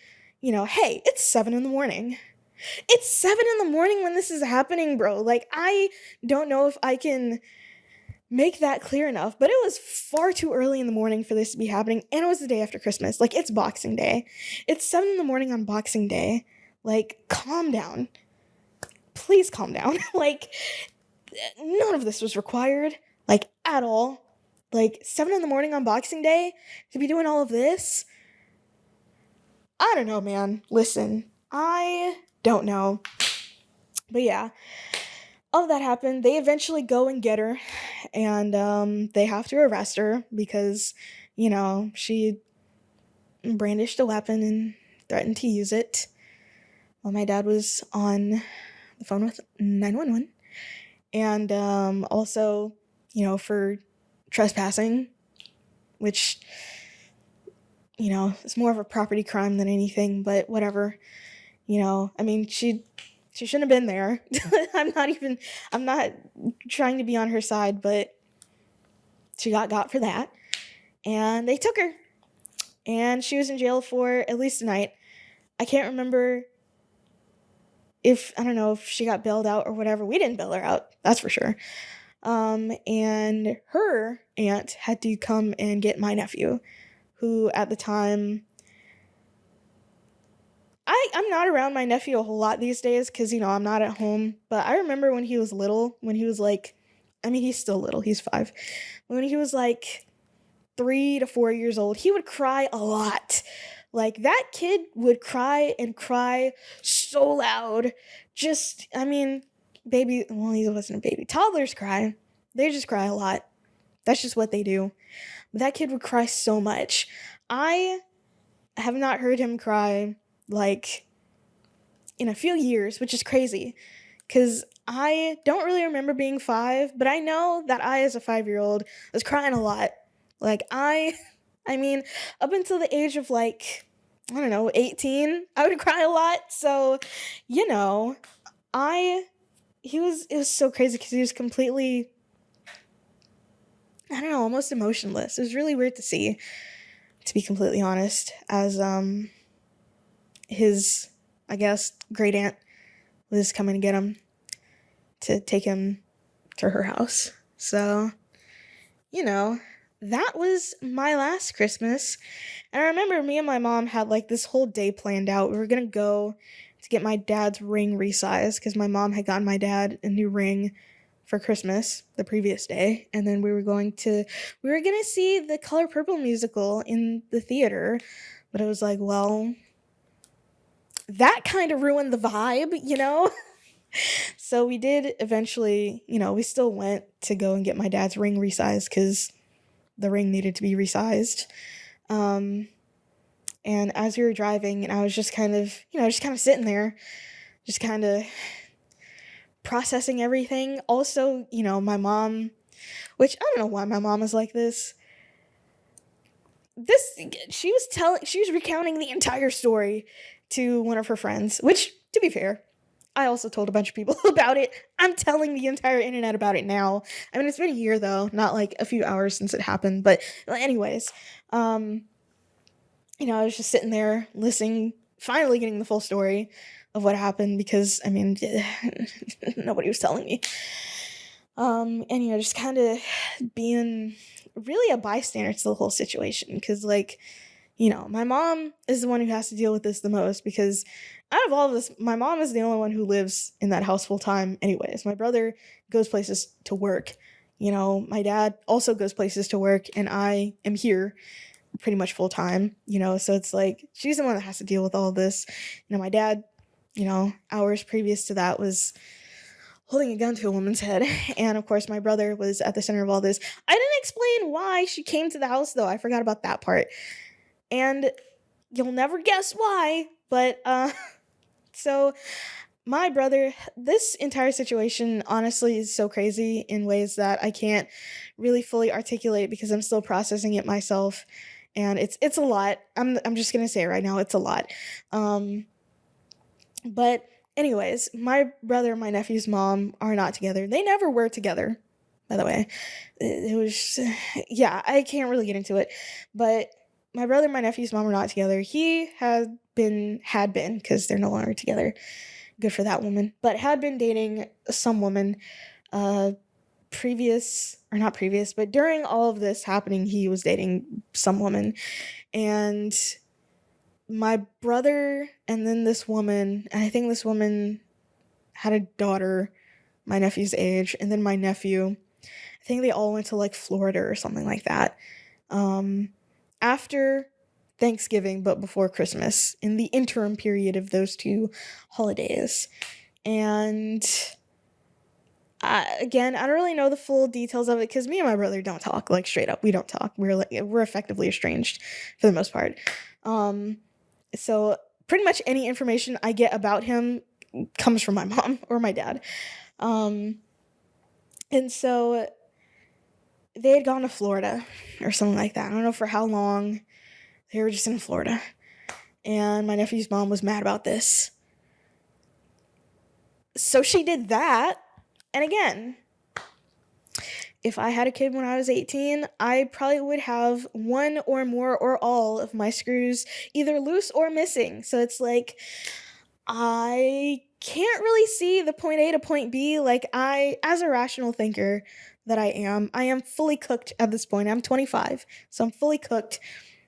hey, it's 7 a.m. It's 7 a.m. when this is happening, bro. Like, I don't know if I can make that clear enough, but it was far too early in the morning for this to be happening, and it was the day after Christmas. Like, it's Boxing Day. It's 7 a.m. on Boxing Day. Like, calm down. Please calm down. Like, none of this was required. Like, at all. Like, 7 a.m. on Boxing Day to be doing all of this? I don't know, man. Listen, I don't know. But yeah, all of that happened. They eventually go and get her, and they have to arrest her because, she brandished a weapon and threatened to use it while my dad was on the phone with 911. And also, for trespassing, which, is more of a property crime than anything, but whatever. I mean, she shouldn't have been there. I'm not trying to be on her side, but she got for that. And they took her. And she was in jail for at least a night. I can't remember I don't know if she got bailed out or whatever. We didn't bail her out, that's for sure. And her aunt had to come and get my nephew, who at the time, I'm not around my nephew a whole lot these days because, I'm not at home. But I remember when he was little, when he was like, he's still little, he's 5. When he was like 3 to 4 years old, he would cry a lot. Like, that kid would cry and cry so loud. Just, baby, well, he wasn't a baby. Toddlers cry. They just cry a lot. That's just what they do. But that kid would cry so much. I have not heard him cry, like, in a few years, which is crazy. Because I don't really remember being 5, but I know that I, as a 5-year-old, was crying a lot. Like, up until the age of, like, I don't know, 18, I would cry a lot. So, it was so crazy because he was completely, I don't know, almost emotionless. It was really weird to see, to be completely honest, as, his, I guess, great aunt was coming to get him to take him to her house. So, you know, that was my last Christmas. And I remember me and my mom had like this whole day planned out. We were gonna go to get my dad's ring resized because my mom had gotten my dad a new ring for Christmas the previous day. And then we were gonna see the Color Purple musical in the theater. But it was like, well, that kind of ruined the vibe, you know? So we did eventually, we still went to go and get my dad's ring resized because the ring needed to be resized. Um, and as we were driving, and I was just kind of, sitting there, just kind of processing everything. Also, my mom, which I don't know why my mom is like this. She was recounting the entire story to one of her friends, which, to be fair, I also told a bunch of people about it. I'm telling the entire internet about it now. I mean, it's been a year though, not like a few hours since it happened. But anyways, I was just sitting there listening, finally getting the full story of what happened because, I mean, nobody was telling me. And, just kind of being really a bystander to the whole situation because, like, my mom is the one who has to deal with this the most because out of all of this, my mom is the only one who lives in that house full time anyways. My brother goes places to work. My dad also goes places to work and I am here pretty much full time, so it's like she's the one that has to deal with all of this. My dad, hours previous to that was holding a gun to a woman's head. And of course, my brother was at the center of all this. I didn't explain why she came to the house though. I forgot about that part. And you'll never guess why, but so my brother, this entire situation honestly is so crazy in ways that I can't really fully articulate because I'm still processing it myself, and it's a lot. I'm just gonna say it right now, it's a lot. But anyways, my brother and my nephew's mom are not together. They never were together, by the way. It was, yeah, I can't really get into it, but my brother and my nephew's mom are not together. He had been, because they're no longer together. Good for that woman. But had been dating some woman, but during all of this happening, he was dating some woman. And my brother and then this woman, and I think this woman had a daughter my nephew's age, and then my nephew, I think they all went to like Florida or something like that. After Thanksgiving, but before Christmas, in the interim period of those two holidays. And again, I don't really know the full details of it because me and my brother don't talk, like straight up. We don't talk. We're effectively estranged for the most part. So pretty much any information I get about him comes from my mom or my dad. And so they had gone to Florida or something like that. I don't know for how long. They were just in Florida. And my nephew's mom was mad about this. So she did that. And again, if I had a kid when I was 18, I probably would have one or more or all of my screws either loose or missing. So it's like, I can't really see the point A to point B. Like, as a rational thinker that I am fully cooked at this point. I'm 25, so I'm fully cooked.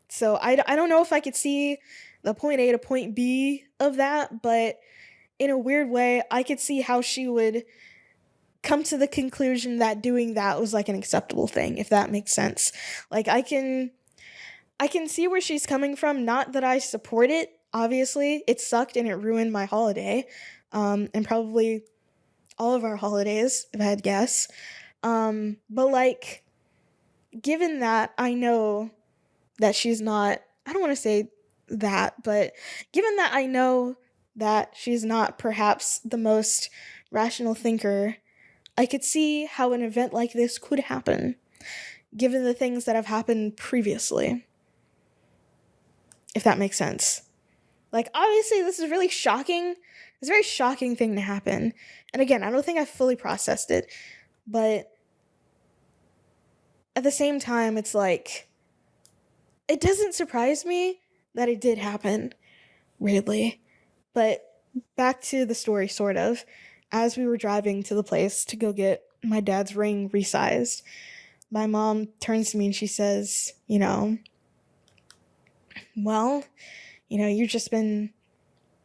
So I don't know if I could see the point A to point B of that, but in a weird way, I could see how she would come to the conclusion that doing that was like an acceptable thing, if that makes sense. Like, I can see where she's coming from. Not that I support it, obviously. It sucked and it ruined my holiday, and probably all of our holidays, if I had to guess. But like, given that I know that she's not, I don't want to say that, but given that I know that she's not perhaps the most rational thinker, I could see how an event like this could happen, given the things that have happened previously. If that makes sense. Like, obviously, this is really shocking. It's a very shocking thing to happen. And again, I don't think I've fully processed it, but at the same time, it's like, it doesn't surprise me that it did happen, weirdly. But back to the story, sort of. As we were driving to the place to go get my dad's ring resized. My mom turns to me and she says, well, you've just been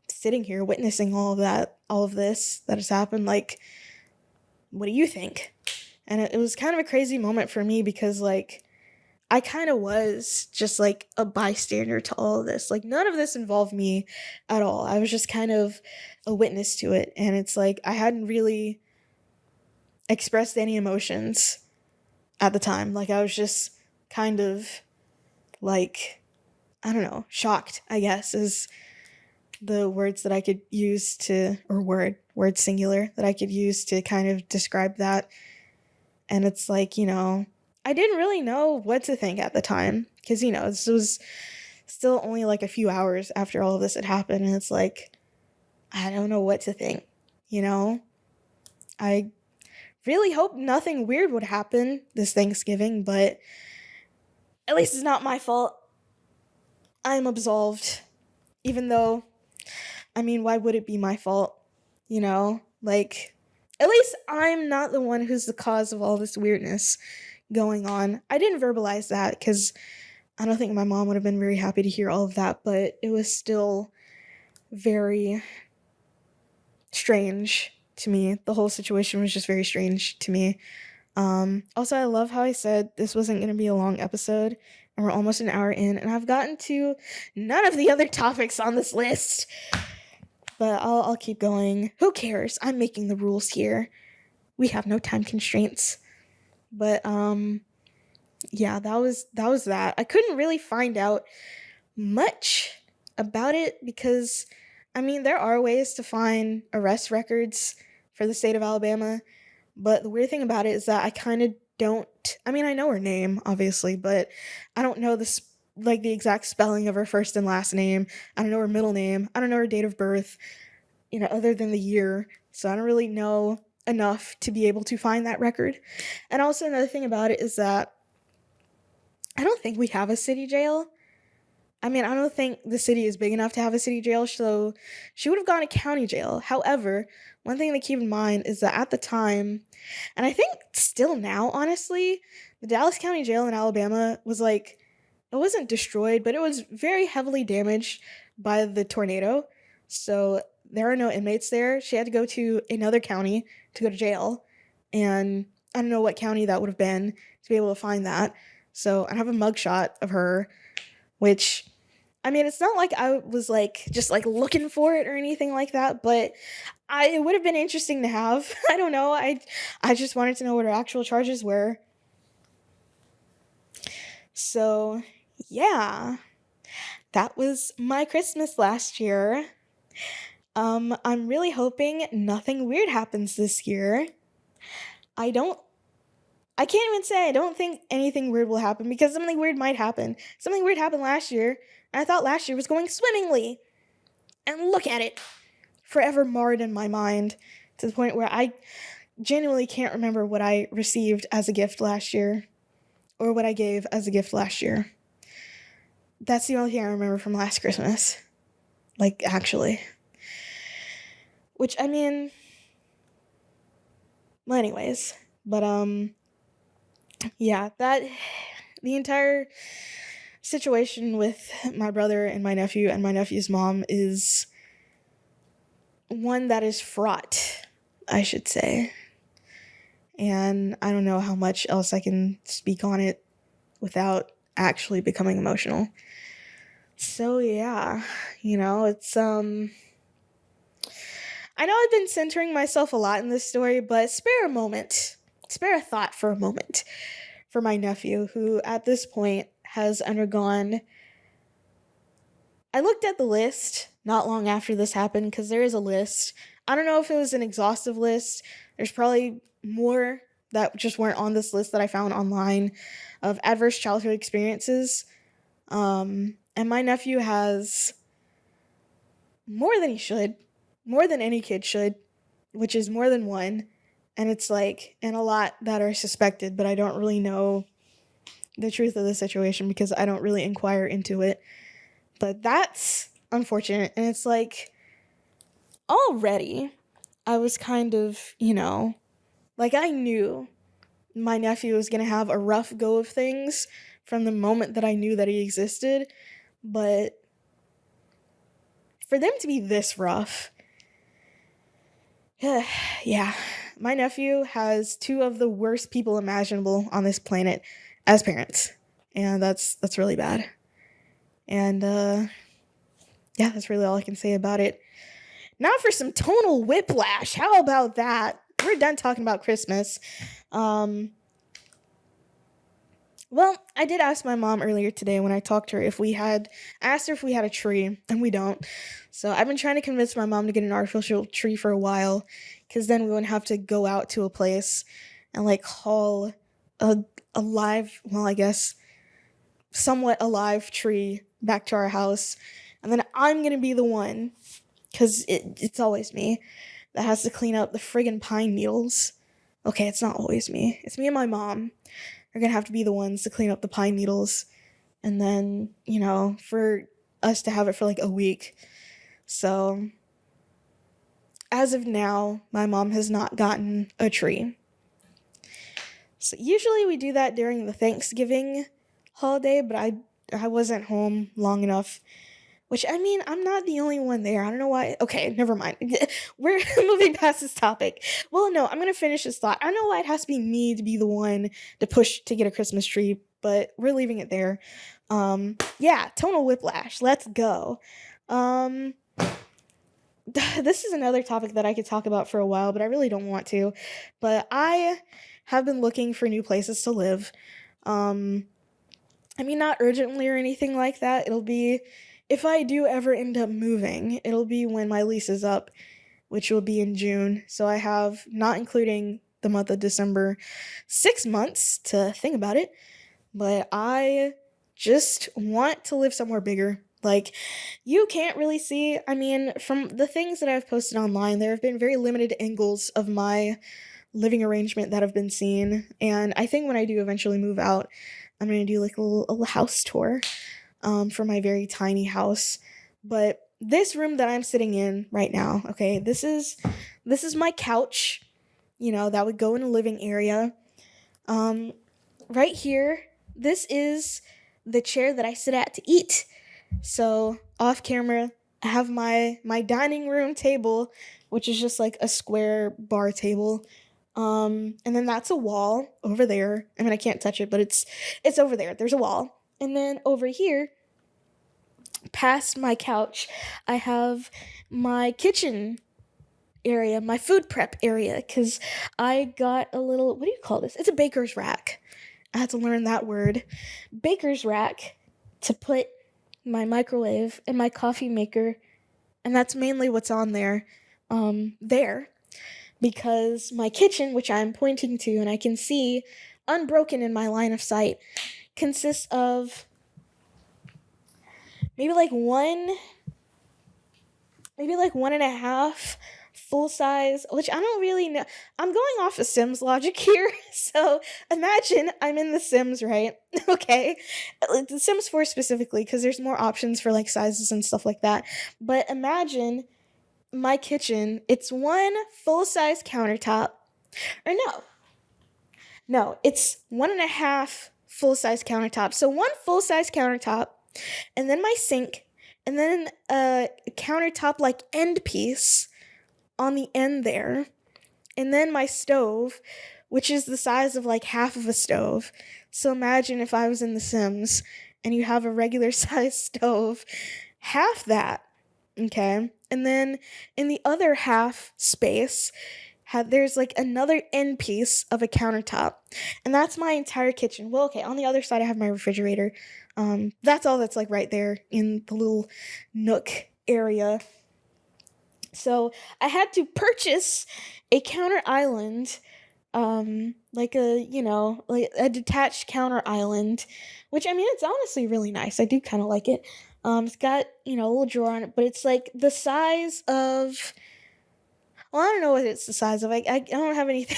sitting here witnessing all of this that has happened. Like, what do you think? And it was kind of a crazy moment for me because, like, I kind of was just like a bystander to all of this. Like, none of this involved me at all. I was just kind of a witness to it. And it's like I hadn't really expressed any emotions at the time. Like, I was just kind of like, I don't know, shocked, I guess, is the words that I could use to, or word singular, that I could use to kind of describe that. And it's like, I didn't really know what to think at the time because, this was still only like a few hours after all of this had happened. And it's like, I don't know what to think, I really hope nothing weird would happen this Thanksgiving, but at least it's not my fault. I'm absolved, even though, I mean, why would it be my fault? Like, at least I'm not the one who's the cause of all this weirdness going on. I didn't verbalize that because I don't think my mom would have been very happy to hear all of that, but it was still very strange to me. The whole situation was just very strange to me. Also, I love how I said this wasn't going to be a long episode, and we're almost an hour in, and I've gotten to none of the other topics on this list. But I'll keep going. Who cares? I'm making the rules here. We have no time constraints. But yeah, that was that. I couldn't really find out much about it because, I mean, there are ways to find arrest records for the state of Alabama, but the weird thing about it is that I kind of don't, I mean, I know her name, obviously, but I don't know the exact spelling of her first and last name. I don't know her middle name. I don't know her date of birth, other than the year. So I don't really know enough to be able to find that record. And also another thing about it is that I don't think we have a city jail. I mean, I don't think the city is big enough to have a city jail, so she would have gone to county jail. However, one thing to keep in mind is that at the time, and I think still now, honestly, the Dallas County Jail in Alabama was like, it wasn't destroyed, but it was very heavily damaged by the tornado. So there are no inmates there. She had to go to another county to go to jail. And I don't know what county that would have been to be able to find that. So I have a mugshot of her, which, I mean, it's not like I was like just like looking for it or anything like that, but it would have been interesting to have. I don't know. I just wanted to know what her actual charges were. So yeah, that was my Christmas last year. I'm really hoping nothing weird happens this year. I can't even say I don't think anything weird will happen because something weird might happen. Something weird happened last year, and I thought last year was going swimmingly. And look at it. Forever marred in my mind to the point where I genuinely can't remember what I received as a gift last year or what I gave as a gift last year. That's the only thing I remember from last Christmas. Like, actually. Which, I mean, well, anyways. But, yeah, the entire situation with my brother and my nephew and my nephew's mom is one that is fraught, I should say. And I don't know how much else I can speak on it without actually becoming emotional. So yeah, it's, I know I've been centering myself a lot in this story, but spare a thought for a moment for my nephew, who at this point has undergone, I looked at the list not long after this happened, because there is a list. I don't know if it was an exhaustive list. There's probably more that just weren't on this list that I found online of adverse childhood experiences. And my nephew has more than he should, more than any kid should, which is more than one. And it's like, and a lot that are suspected, but I don't really know the truth of the situation because I don't really inquire into it. But that's unfortunate. And it's like, already I was kind of, Like, I knew my nephew was going to have a rough go of things from the moment that I knew that he existed, but for them to be this rough, yeah, my nephew has two of the worst people imaginable on this planet as parents, and that's really bad. And yeah, that's really all I can say about it. Now for some tonal whiplash. How about that? We're done talking about Christmas. Well, I did ask my mom earlier today when I talked to her I asked her if we had a tree, and we don't. So I've been trying to convince my mom to get an artificial tree for a while, because then we wouldn't have to go out to a place and like haul a live, well, I guess, somewhat alive tree back to our house. And then I'm gonna be the one, because it's always me, that has to clean up the friggin' pine needles. Okay, it's not always me. It's me and my mom are gonna have to be the ones to clean up the pine needles. And then, for us to have it for like a week. So, as of now, my mom has not gotten a tree. So, usually we do that during the Thanksgiving holiday, but I wasn't home long enough. Which, I mean, I'm not the only one there. I don't know why. Okay, never mind. We're moving past this topic. Well, no, I'm going to finish this thought. I don't know why it has to be me to be the one to push to get a Christmas tree, but we're leaving it there. Yeah, tonal whiplash. Let's go. This is another topic that I could talk about for a while, but I really don't want to. But I have been looking for new places to live. I mean, not urgently or anything like that. It'll be, if I do ever end up moving, it'll be when my lease is up, which will be in June. So I have, not including the month of December, 6 months to think about it. But I just want to live somewhere bigger. Like, you can't really see, I mean, from the things that I've posted online, there have been very limited angles of my living arrangement that have been seen. And I think when I do eventually move out, I'm going to do like a little house tour for my very tiny house. But this room that I'm sitting in right now, okay, this is my couch, that would go in a living area. Right here, this is the chair that I sit at to eat. So off camera, I have my dining room table, which is just like a square bar table. And then that's a wall over there. I mean, I can't touch it, but it's over there. There's a wall. And then over here, past my couch, I have my kitchen area, my food prep area, because I got a little, what do you call this? It's a baker's rack. I had to learn that word. Baker's rack to put my microwave and my coffee maker, and that's mainly what's on there, because my kitchen, which I'm pointing to and I can see unbroken in my line of sight, consists of maybe like one and a half full size, which I don't really know. I'm going off of Sims logic here. So imagine I'm in The Sims, right? Okay. The Sims 4 specifically, because there's more options for like sizes and stuff like that. But imagine my kitchen, it's one full size countertop. Or no, it's one and a half full size countertop. So one full size countertop, and then my sink, and then a countertop like end piece on the end there, and then my stove, which is the size of like half of a stove. So imagine if I was in The Sims and you have a regular size stove, half that, okay? And then in the other half space, there's like another end piece of a countertop, and that's my entire kitchen. Well, okay, on the other side I have my refrigerator. That's all that's like right there in the little nook area. So I had to purchase a counter island, like a detached counter island, which, I mean, it's honestly really nice. I do kind of like it. It's got, a little drawer on it, but it's like the size of, well, I don't know what it's the size of. I don't have anything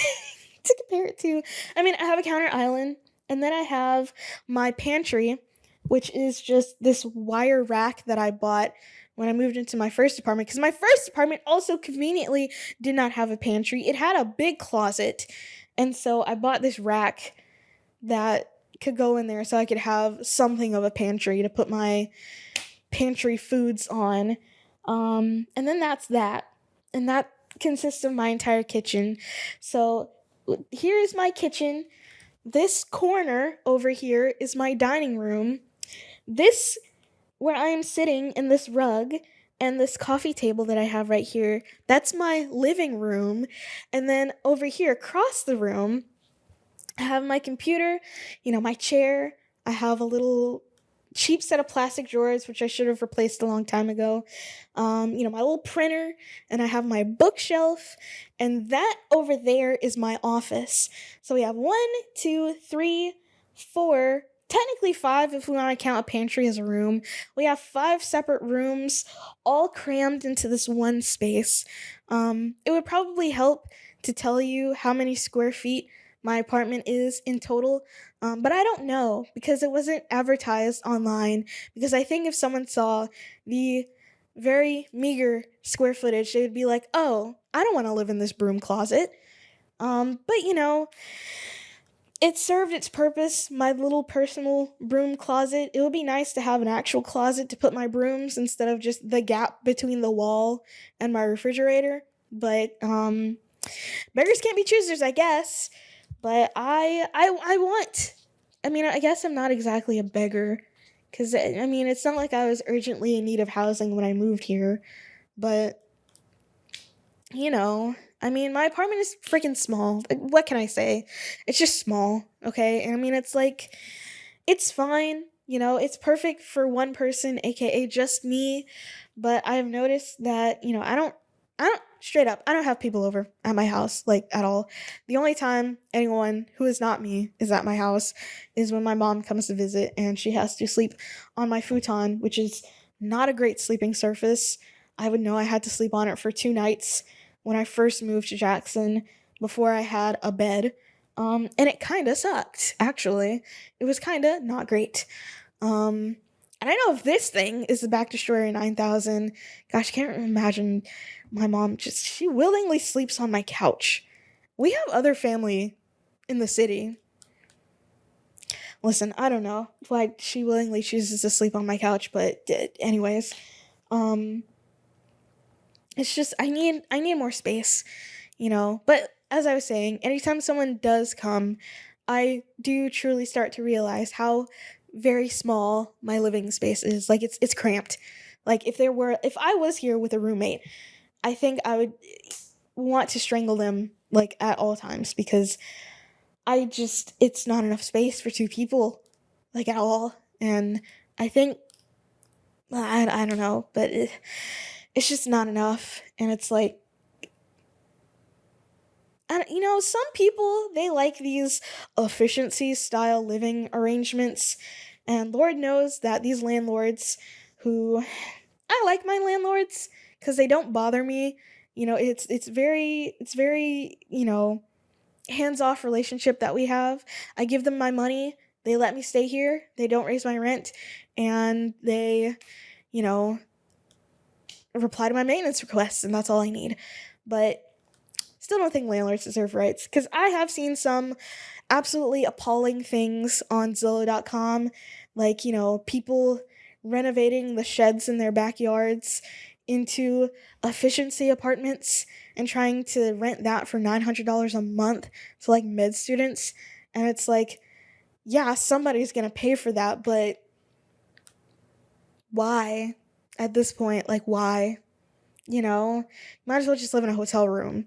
to compare it to. I mean, I have a counter island, and then I have my pantry, which is just this wire rack that I bought when I moved into my first apartment, because my first apartment also conveniently did not have a pantry. It had a big closet. And so I bought this rack that could go in there so I could have something of a pantry to put my pantry foods on. And then that's that. And that consists of my entire kitchen. So here's my kitchen. This corner over here is my dining room. This, where I am sitting in this rug, and this coffee table that I have right here, that's my living room. And then over here across the room, I have my computer, my chair. I have a little cheap set of plastic drawers, which I should have replaced a long time ago. My little printer, and I have my bookshelf, and that over there is my office. So we have 1, 2, 3, 4, technically 5 if we want to count a pantry as a room. We have 5 separate rooms, all crammed into this one space. It would probably help to tell you how many square feet my apartment is in total, but I don't know because it wasn't advertised online. Because I think if someone saw the very meager square footage, they would be like, oh, I don't want to live in this broom closet. But it served its purpose, my little personal broom closet. It would be nice to have an actual closet to put my brooms instead of just the gap between the wall and my refrigerator. But beggars can't be choosers, I guess. But I want. I guess I'm not exactly a beggar, because it's not like I was urgently in need of housing when I moved here. But my apartment is freaking small. Like, what can I say? It's just small, okay? And it's like, it's fine. It's perfect for one person, aka just me. But I've noticed that, straight up, I don't have people over at my house, like, at all. The only time anyone who is not me is at my house is when my mom comes to visit and she has to sleep on my futon, which is not a great sleeping surface. I would know I had to sleep on it for 2 nights when I first moved to Jackson before I had a bed. And it kind of sucked, actually. It was kind of not great. And I know if this thing is the Back Destroyer 9000, gosh, I can't imagine my mom she willingly sleeps on my couch. We have other family in the city. Listen, I don't know why she willingly chooses to sleep on my couch, but anyways, it's just I need more space, But as I was saying, anytime someone does come, I do truly start to realize how very small my living space is. Like, it's cramped. Like, if I was here with a roommate, I think I would want to strangle them, like, at all times, because it's not enough space for 2 people, like, at all. And I think, I don't know, but it's just not enough. And it's like, and some people, they like these efficiency style living arrangements, and Lord knows that these landlords, who I like my landlords because they don't bother me. It's very hands off relationship that we have. I give them my money, they let me stay here, they don't raise my rent, and they you know reply to my maintenance requests, and that's all I need. But still don't think landlords deserve rights, because I have seen some absolutely appalling things on Zillow.com, like, people renovating the sheds in their backyards into efficiency apartments and trying to rent that for $900 a month to, like, med students. And it's like, yeah, somebody's gonna pay for that, but why? At this point, like, why? Might as well just live in a hotel room.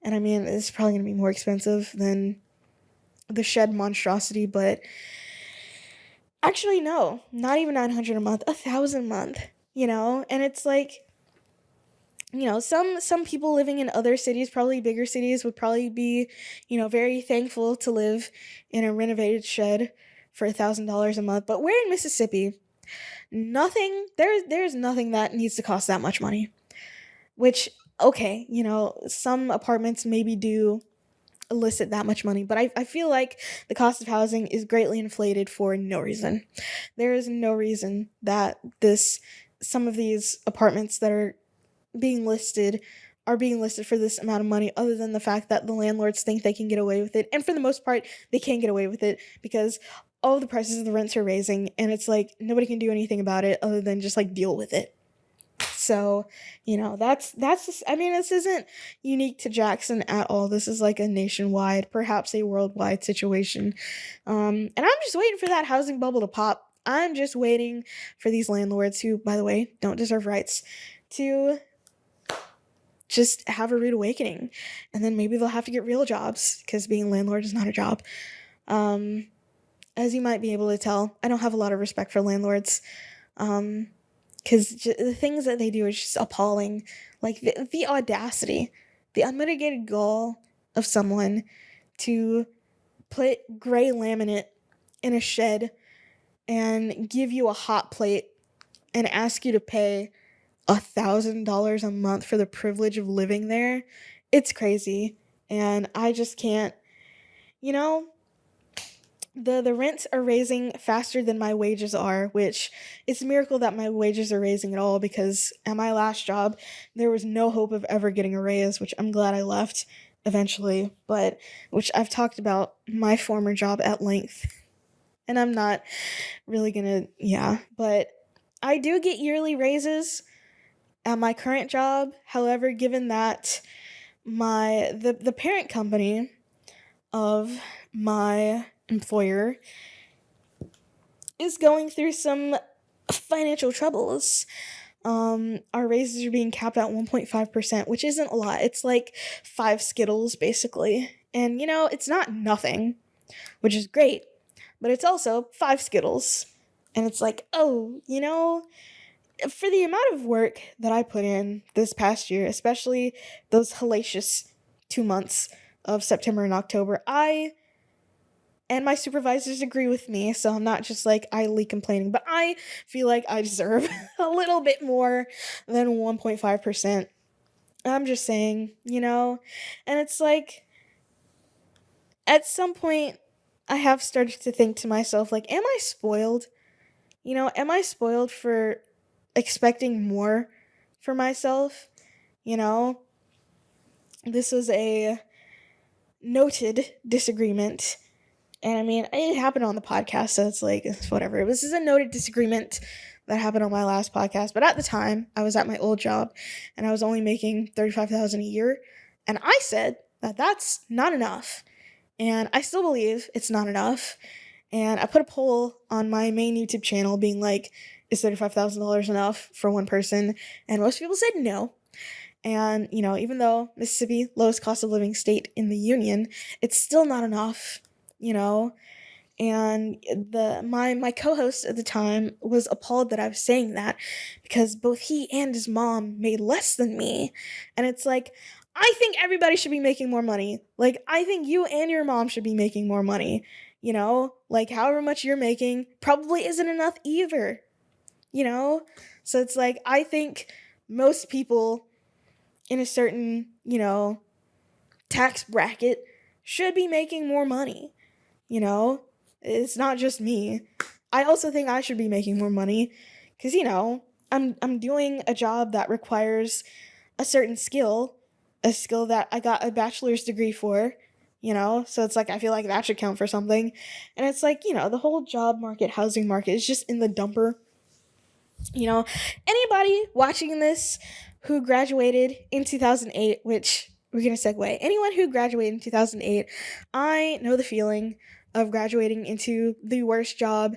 And it's probably going to be more expensive than the shed monstrosity, but actually, no, not even 900 a month, 1,000 a month, And it's like, some people living in other cities, probably bigger cities, would probably be, very thankful to live in a renovated shed for $1,000 a month. But we're in Mississippi. There's nothing that needs to cost that much money. Which, okay, some apartments maybe do elicit that much money. But I feel like the cost of housing is greatly inflated for no reason. There is no reason that some of these apartments that are being listed for this amount of money, other than the fact that the landlords think they can get away with it. And for the most part, they can get away with it because all the prices of the rents are raising, and it's like nobody can do anything about it other than just like deal with it. So, that's just, I mean, this isn't unique to Jackson at all. This is like a nationwide, perhaps a worldwide situation. And I'm just waiting for that housing bubble to pop. I'm just waiting for these landlords, who, by the way, don't deserve rights, to just have a rude awakening. And then maybe they'll have to get real jobs, because being a landlord is not a job. As you might be able to tell, I don't have a lot of respect for landlords. Because the things that they do is just appalling. Like the audacity, the unmitigated gall of someone to put gray laminate in a shed and give you a hot plate and ask you to pay $1,000 a month for the privilege of living there. It's crazy. And I just can't, you know, the rents are raising faster than my wages are, which it's a miracle that my wages are raising at all, because at my last job, there was no hope of ever getting a raise, which I'm glad I left eventually, but which I've talked about my former job at length. And I'm not really gonna, but I do get yearly raises at my current job. However, given that the parent company of my employer is going through some financial troubles, our raises are being capped at 1.5%, which isn't a lot. It's like 5 Skittles, basically. And, it's not nothing, which is great, but it's also 5 Skittles. And it's like, oh, for the amount of work that I put in this past year, especially those hellacious 2 months of September and October, and my supervisors agree with me, so I'm not just like idly complaining, but I feel like I deserve a little bit more than 1.5%. I'm just saying, and it's like, at some point, I have started to think to myself, like, am I spoiled? Am I spoiled for expecting more for myself? This was a noted disagreement. And I mean, it happened on the podcast, so it's like, it's whatever. This is a noted disagreement that happened on my last podcast. But at the time, I was at my old job, and I was only making $35,000 a year. And I said that that's not enough. And I still believe it's not enough. And I put a poll on my main YouTube channel being like, is $35,000 enough for one person? And most people said no. And, even though Mississippi, lowest cost of living state in the union, it's still not enough. And my co-host at the time was appalled that I was saying that, because both he and his mom made less than me. And it's like, I think everybody should be making more money. Like, I think you and your mom should be making more money. Like, however much you're making probably isn't enough either. So it's like, I think most people in a certain, tax bracket should be making more money. It's not just me. I also think I should be making more money, because, I'm doing a job that requires a certain skill, a skill that I got a bachelor's degree for, so it's like, I feel like that should count for something. And it's like, the whole job market, housing market is just in the dumper. Anybody watching this who graduated in 2008, which we're going to segue, anyone who graduated in 2008, I know the feeling of graduating into the worst job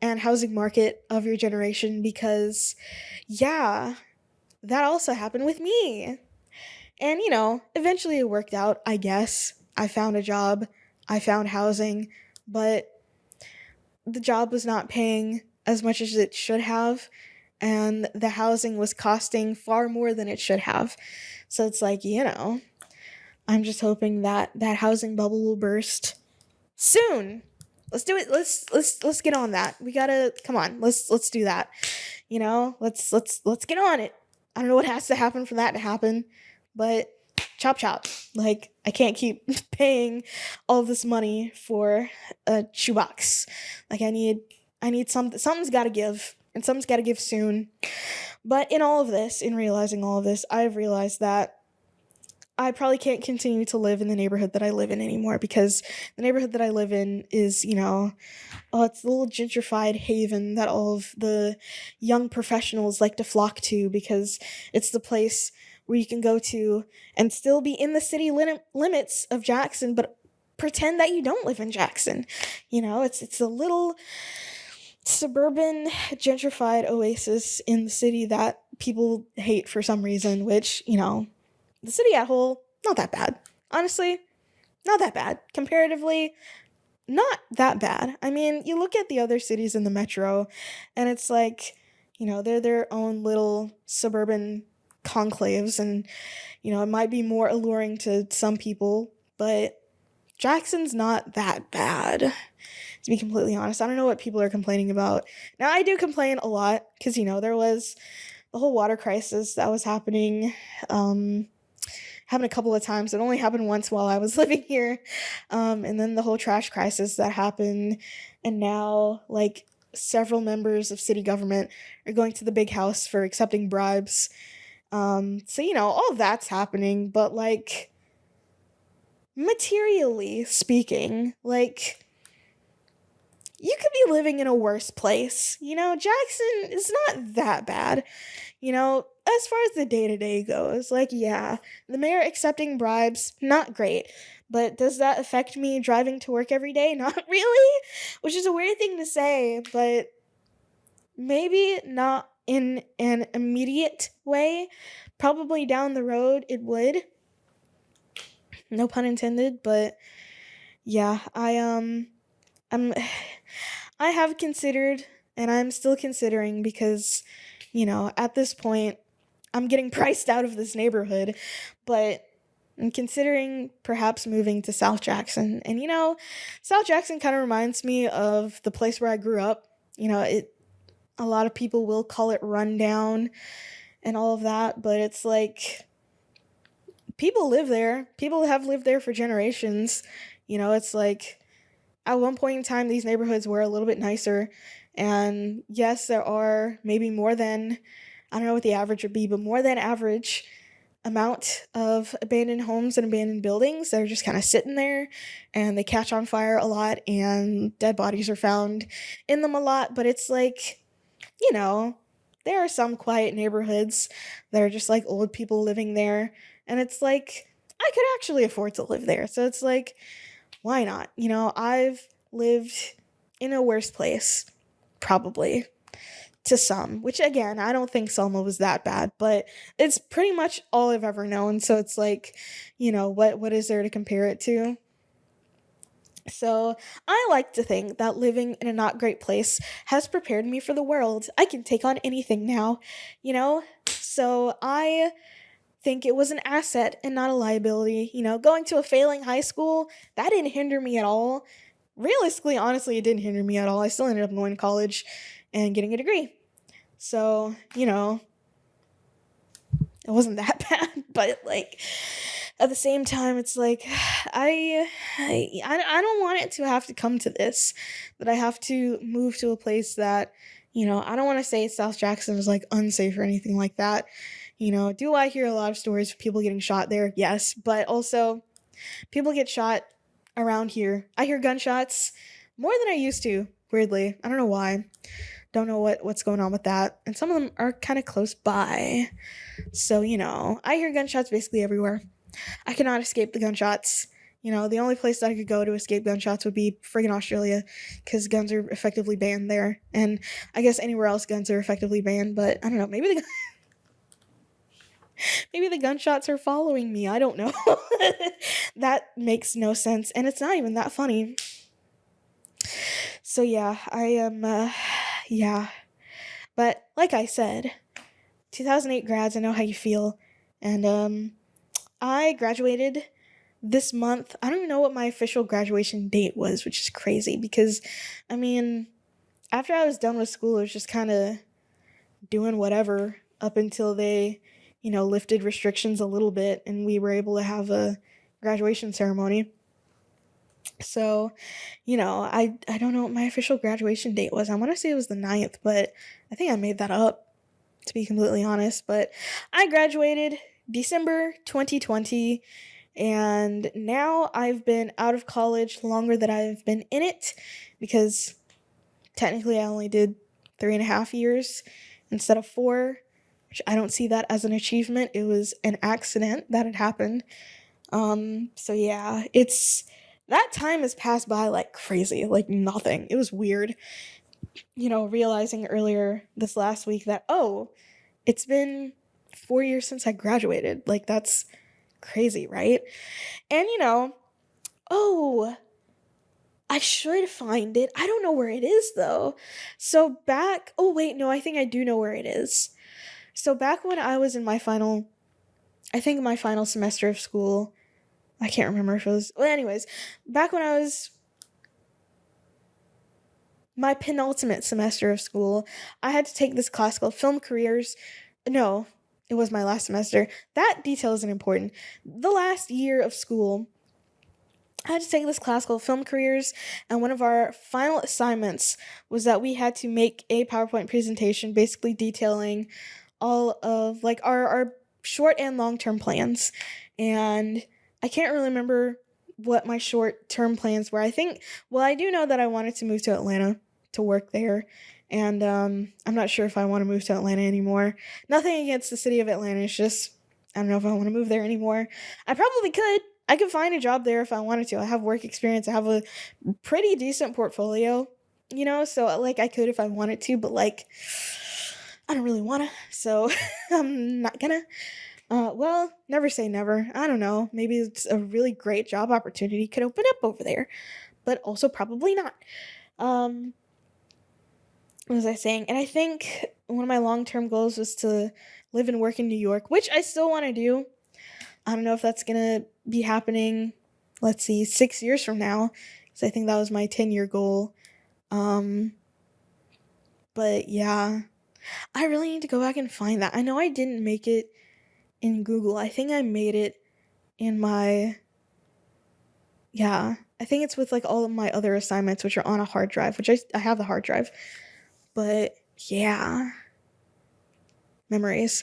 and housing market of your generation, because, that also happened with me. And, eventually it worked out, I guess. I found a job, I found housing, but the job was not paying as much as it should have, and the housing was costing far more than it should have. So it's like, I'm just hoping that that housing bubble will burst soon. Let's do it. Let's get on that. We gotta, come on. Let's do that. Let's get on it. I don't know what has to happen for that to happen, but chop chop. Like, I can't keep paying all this money for a shoebox. Like, I need something's got to give, and something's got to give soon. But in all of this, in realizing all of this, I've realized that I probably can't continue to live in the neighborhood that I live in anymore, because the neighborhood that I live in is, it's the little gentrified haven that all of the young professionals like to flock to, because it's the place where you can go to and still be in the city limits of Jackson, but pretend that you don't live in Jackson. It's a little suburban gentrified oasis in the city that people hate for some reason, which, the city at whole, not that bad. Honestly, not that bad. Comparatively, not that bad. I mean, you look at the other cities in the metro, and it's like, they're their own little suburban conclaves, and, it might be more alluring to some people, but Jackson's not that bad, to be completely honest. I don't know what people are complaining about. Now, I do complain a lot, because, there was the whole water crisis that was happening, happened a couple of times. It only happened once while I was living here. And then the whole trash crisis that happened. And now, like, several members of city government are going to the big house for accepting bribes. So, all of that's happening. But, like, materially speaking, like, you could be living in a worse place. Jackson is not that bad. As far as the day-to-day goes, like, yeah, the mayor accepting bribes, not great. But does that affect me driving to work every day? Not really, which is a weird thing to say, but maybe not in an immediate way. Probably down the road it would. No pun intended, but yeah, I'm I have considered, and I'm still considering, because, at this point, I'm getting priced out of this neighborhood, but I'm considering perhaps moving to South Jackson. And, South Jackson kind of reminds me of the place where I grew up. A lot of people will call it rundown and all of that, but it's like, people live there. People have lived there for generations. It's like, at one point in time, these neighborhoods were a little bit nicer. And yes, there are maybe more than, I don't know what the average would be, but more than average amount of abandoned homes and abandoned buildings that are just kind of sitting there, and they catch on fire a lot, and dead bodies are found in them a lot. But it's like, there are some quiet neighborhoods that are just like old people living there. And it's like, I could actually afford to live there. So it's like, why not? I've lived in a worse place, probably, to some, which, again, I don't think Selma was that bad, but it's pretty much all I've ever known. So it's like, what is there to compare it to? So I like to think that living in a not great place has prepared me for the world. I can take on anything now, So I think it was an asset and not a liability. Going to a failing high school, that didn't hinder me at all. Realistically, honestly, it didn't hinder me at all. I still ended up going to college and getting a degree. So, it wasn't that bad. But, like, at the same time, it's like, I don't want it to have to come to this, that I have to move to a place that, I don't want to say South Jackson is, like, unsafe or anything like that. Do I hear a lot of stories of people getting shot there? Yes, but also people get shot around here. I hear gunshots more than I used to, weirdly. I don't know why. Don't know what's going on with that. And some of them are kind of close by. So, I hear gunshots basically everywhere. I cannot escape the gunshots. The only place that I could go to escape gunshots would be friggin' Australia, because guns are effectively banned there. And I guess anywhere else guns are effectively banned, but I don't know, maybe the gunshots are following me. I don't know. That makes no sense, and it's not even that funny. So yeah, I am, yeah. But like I said, 2008 grads, I know how you feel. And I graduated this month. I don't even know what my official graduation date was, which is crazy because, I mean, after I was done with school, I was just kind of doing whatever up until they, lifted restrictions a little bit and we were able to have a graduation ceremony. So, I don't know what my official graduation date was. I want to say it was the 9th, but I think I made that up, to be completely honest. But I graduated December 2020, and now I've been out of college longer than I've been in it because technically I only did 3.5 years instead of 4, which I don't see that as an achievement. It was an accident that had happened. So yeah, it's that time has passed by like crazy, like nothing. It was weird, realizing earlier this last week that, oh, it's been 4 years since I graduated. Like, that's crazy, right? And, oh, I should find it. I don't know where it is, though. So oh, wait, no, I think I do know where it is. So back when I was in I think my final semester of school, I can't remember if it was, well, anyways, back when I was my penultimate semester of school, I had to take this class called Film Careers. No, it was my last semester. That detail isn't important. The last year of school, I had to take this class called Film Careers, and one of our final assignments was that we had to make a PowerPoint presentation basically detailing all of like our short and long-term plans. And I can't really remember what my short-term plans were. I do know that I wanted to move to Atlanta to work there. And I'm not sure if I want to move to Atlanta anymore. Nothing against the city of Atlanta. It's just, I don't know if I want to move there anymore. I probably could. I could find a job there if I wanted to. I have work experience. I have a pretty decent portfolio, so like I could if I wanted to, but like I don't really want to. So I'm not gonna. Well, never say never. I don't know. Maybe it's a really great job opportunity could open up over there, but also probably not. What was I saying? And I think one of my long-term goals was to live and work in New York, which I still want to do. I don't know if that's going to be happening, let's see, 6 years from now, because I think that was my 10-year goal. But yeah, I really need to go back and find that. I know I didn't make it in Google. I think I made it in I think it's with like all of my other assignments, which are on a hard drive, which I have the hard drive. But yeah, memories.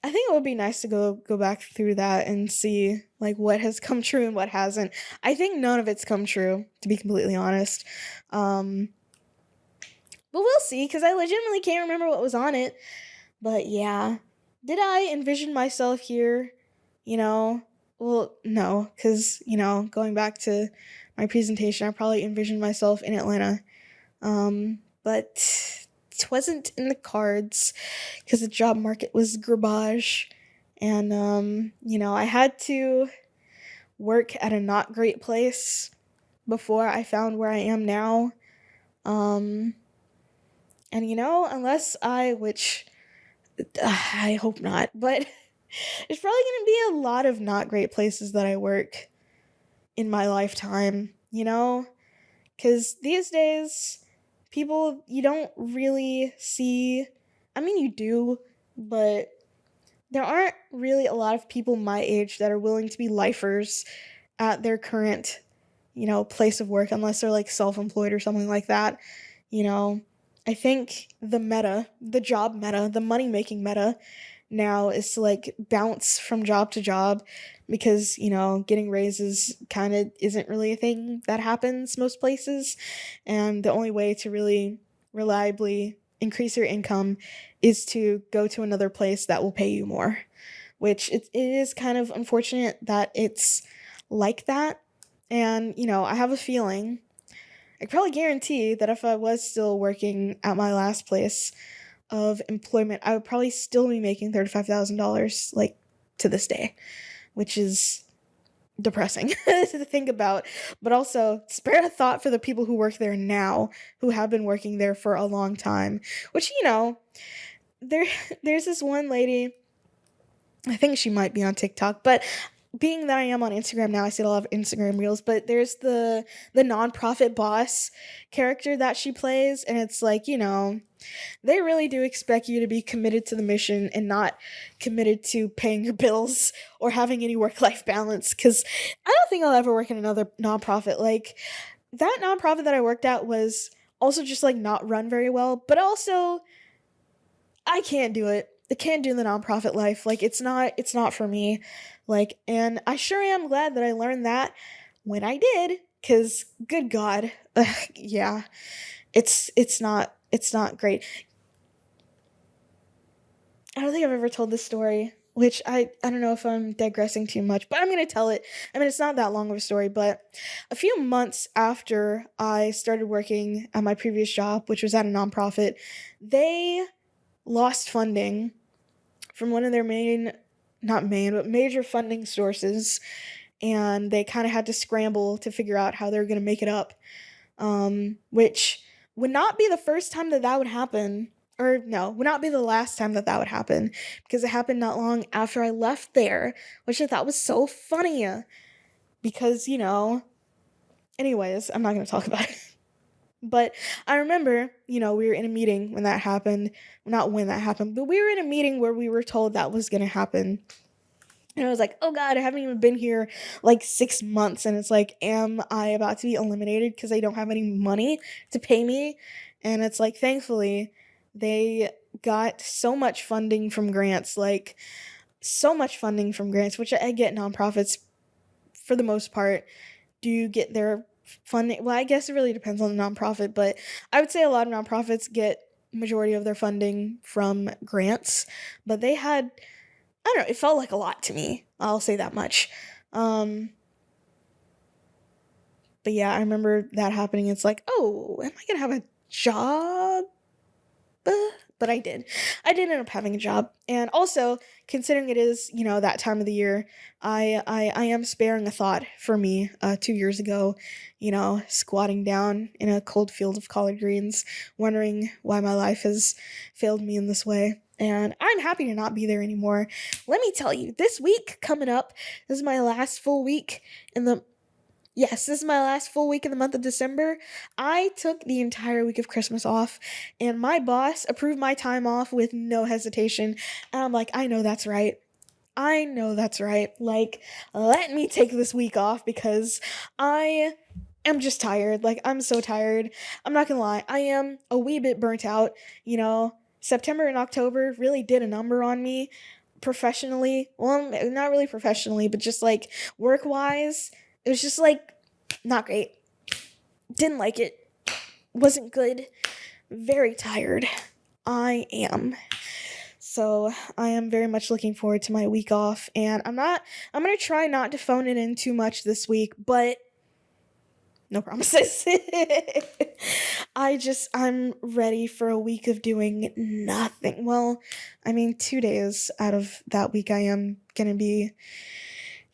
I think it would be nice to go back through that and see like what has come true and what hasn't. I think none of it's come true, to be completely honest. But we'll see, because I legitimately can't remember what was on it. But yeah, did I envision myself here? Well, no, because going back to my presentation, I probably envisioned myself in Atlanta. But it wasn't in the cards because the job market was garbage. And, I had to work at a not great place before I found where I am now. And, which I hope not, but there's probably going to be a lot of not great places that I work in my lifetime, because these days, people, you don't really see, I mean, you do, but there aren't really a lot of people my age that are willing to be lifers at their current, place of work, unless they're like self-employed or something like that. I think the job meta, the money-making meta now is to like bounce from job to job because, getting raises kind of isn't really a thing that happens most places. And the only way to really reliably increase your income is to go to another place that will pay you more, which it is kind of unfortunate that it's like that. And, I have a feeling, I probably guarantee that if I was still working at my last place of employment, I would probably still be making $35,000 like to this day, which is depressing to think about, but also spare a thought for the people who work there now, who have been working there for a long time, which, there's this one lady, I think she might be on TikTok, but being that I am on Instagram now, I see a lot of Instagram reels, but there's the nonprofit boss character that she plays, and it's like, they really do expect you to be committed to the mission and not committed to paying your bills or having any work-life balance, cuz I don't think I'll ever work in another nonprofit. Like that nonprofit that I worked at was also just like not run very well, but also I can't do it. I can't do the nonprofit life. Like it's not for me. Like, and I sure am glad that I learned that when I did, cuz good god. Yeah. It's not great. I don't think I've ever told this story, which I don't know if I'm digressing too much, but I'm going to tell it. I mean, it's not that long of a story, but a few months after I started working at my previous job, which was at a nonprofit, they lost funding from one of their not main, but major funding sources, and they kind of had to scramble to figure out how they were going to make it up, which would not be the first time that that would happen. Or no, would not be the last time that that would happen, because it happened not long after I left there, which I thought was so funny. Because, anyways, I'm not going to talk about it. But I remember, we were in a meeting when that happened. Not when that happened, but we were in a meeting where we were told that was going to happen. And I was like, oh God, I haven't even been here like 6 months. And it's like, am I about to be eliminated because they don't have any money to pay me? And it's like, thankfully, they got so much funding from grants, like so much funding from grants, which I get nonprofits for the most part do get their funding. Well, I guess it really depends on the nonprofit, but I would say a lot of nonprofits get majority of their funding from grants. But they had, I don't know, it felt like a lot to me. I'll say that much. But yeah, I remember that happening. It's like, oh, am I gonna have a job? But I did. I did end up having a job. And also, considering it is, that time of the year, I am sparing a thought for me 2 years ago, squatting down in a cold field of collard greens, wondering why my life has failed me in this way. And I'm happy to not be there anymore. Let me tell you, this week coming up, this is my last full week in the Yes, this is my last full week in the month of December. I took the entire week of Christmas off, and my boss approved my time off with no hesitation. And I'm like, I know that's right. I know that's right. Like, let me take this week off because I am just tired. Like, I'm so tired. I'm not gonna lie. I am a wee bit burnt out. September and October really did a number on me professionally. Well, not really professionally, but just like work wise. It was just like not great. Didn't like it. Wasn't good. Very tired. I am. So I am very much looking forward to my week off, and I'm going to try not to phone it in too much this week, but no promises. I'm ready for a week of doing nothing. Well, 2 days out of that week I am going to be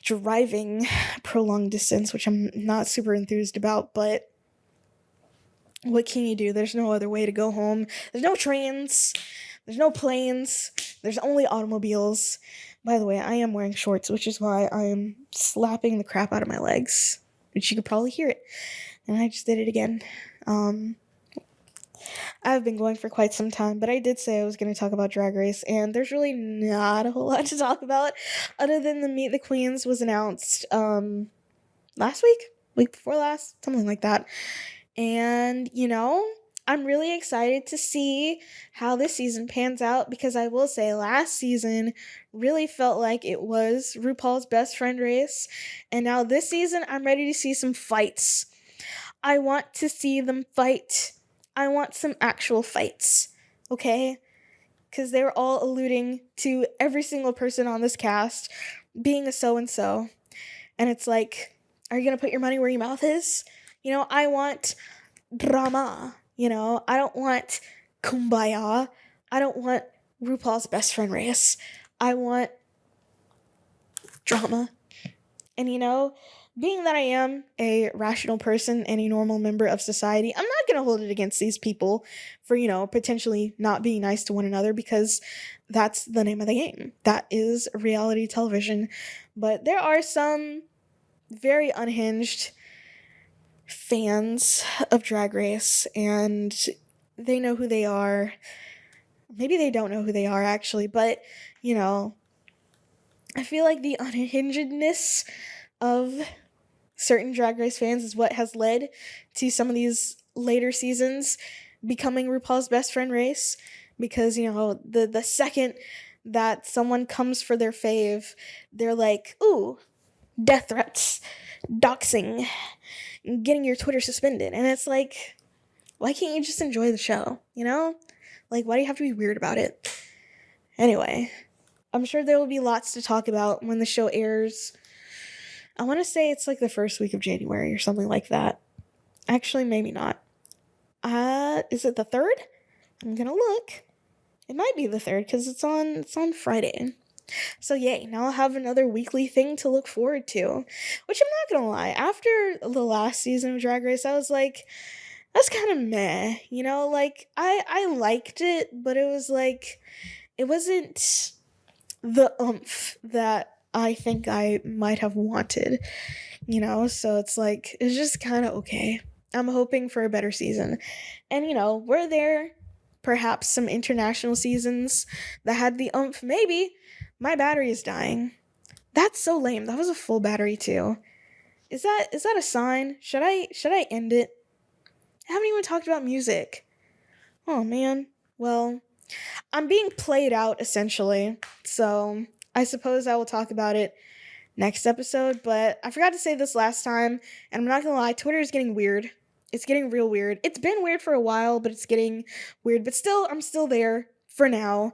driving prolonged distance, which I'm not super enthused about, but what can you do? There's no other way to go home. There's no trains. There's no planes. There's only automobiles. By the way, I am wearing shorts, which is why I am slapping the crap out of my legs, which you could probably hear it. And I just did it again. I've been going for quite some time, but I did say I was going to talk about Drag Race, and there's really not a whole lot to talk about other than the Meet the Queens was announced last week before last, something like that. And, I'm really excited to see how this season pans out, because I will say last season really felt like it was RuPaul's best friend race, and now this season I'm ready to see some fights. I want to see them fight. I want some actual fights, okay? Because they're all alluding to every single person on this cast being a so-and-so. And it's like, are you going to put your money where your mouth is? I want drama. I don't want kumbaya. I don't want RuPaul's best friend race. I want drama. And being that I am a rational person and a normal member of society, I'm not going to hold it against these people for, potentially not being nice to one another, because that's the name of the game. That is reality television. But there are some very unhinged fans of Drag Race, and they know who they are. Maybe they don't know who they are, actually, but, I feel like the unhingedness of certain Drag Race fans is what has led to some of these later seasons becoming RuPaul's best friend race, because the second that someone comes for their fave, they're like, ooh, death threats, doxing, getting your Twitter suspended. And it's like, why can't you just enjoy the show, like, why do you have to be weird about it? Anyway, I'm sure there will be lots to talk about when the show airs. I want to say it's like the first week of January or something like that. Actually, maybe not. Is it the 3rd? I'm gonna look. It might be the 3rd because it's on Friday. So yay, now I'll have another weekly thing to look forward to. Which I'm not gonna lie, after the last season of Drag Race, I was like, that's kind of meh, like I liked it, but it was like, it wasn't the oomph that I think I might have wanted, so it's like, it's just kind of okay. I'm hoping for a better season. And, were there perhaps some international seasons that had the oomph? Maybe. My battery is dying. That's so lame. That was a full battery too. Is that a sign? Should I end it? I haven't even talked about music. Oh man. Well, I'm being played out essentially. So, I suppose I will talk about it next episode, but I forgot to say this last time, and I'm not gonna lie, Twitter is getting weird. It's getting real weird. It's been weird for a while, but it's getting weird. But still, I'm still there for now.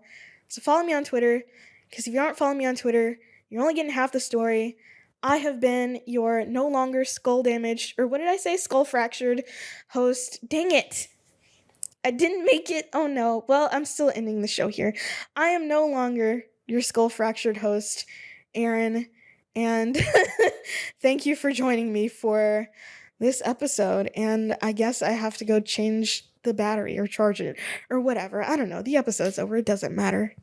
So follow me on Twitter, because if you aren't following me on Twitter, you're only getting half the story. I have been your no longer skull damaged, or what did I say? Skull fractured host. Dang it. I didn't make it. Oh no. Well, I'm still ending the show here. I am no longer your skull fractured host, Aaron. And thank you for joining me for this episode. And I guess I have to go change the battery or charge it or whatever. I don't know. The episode's over. It doesn't matter.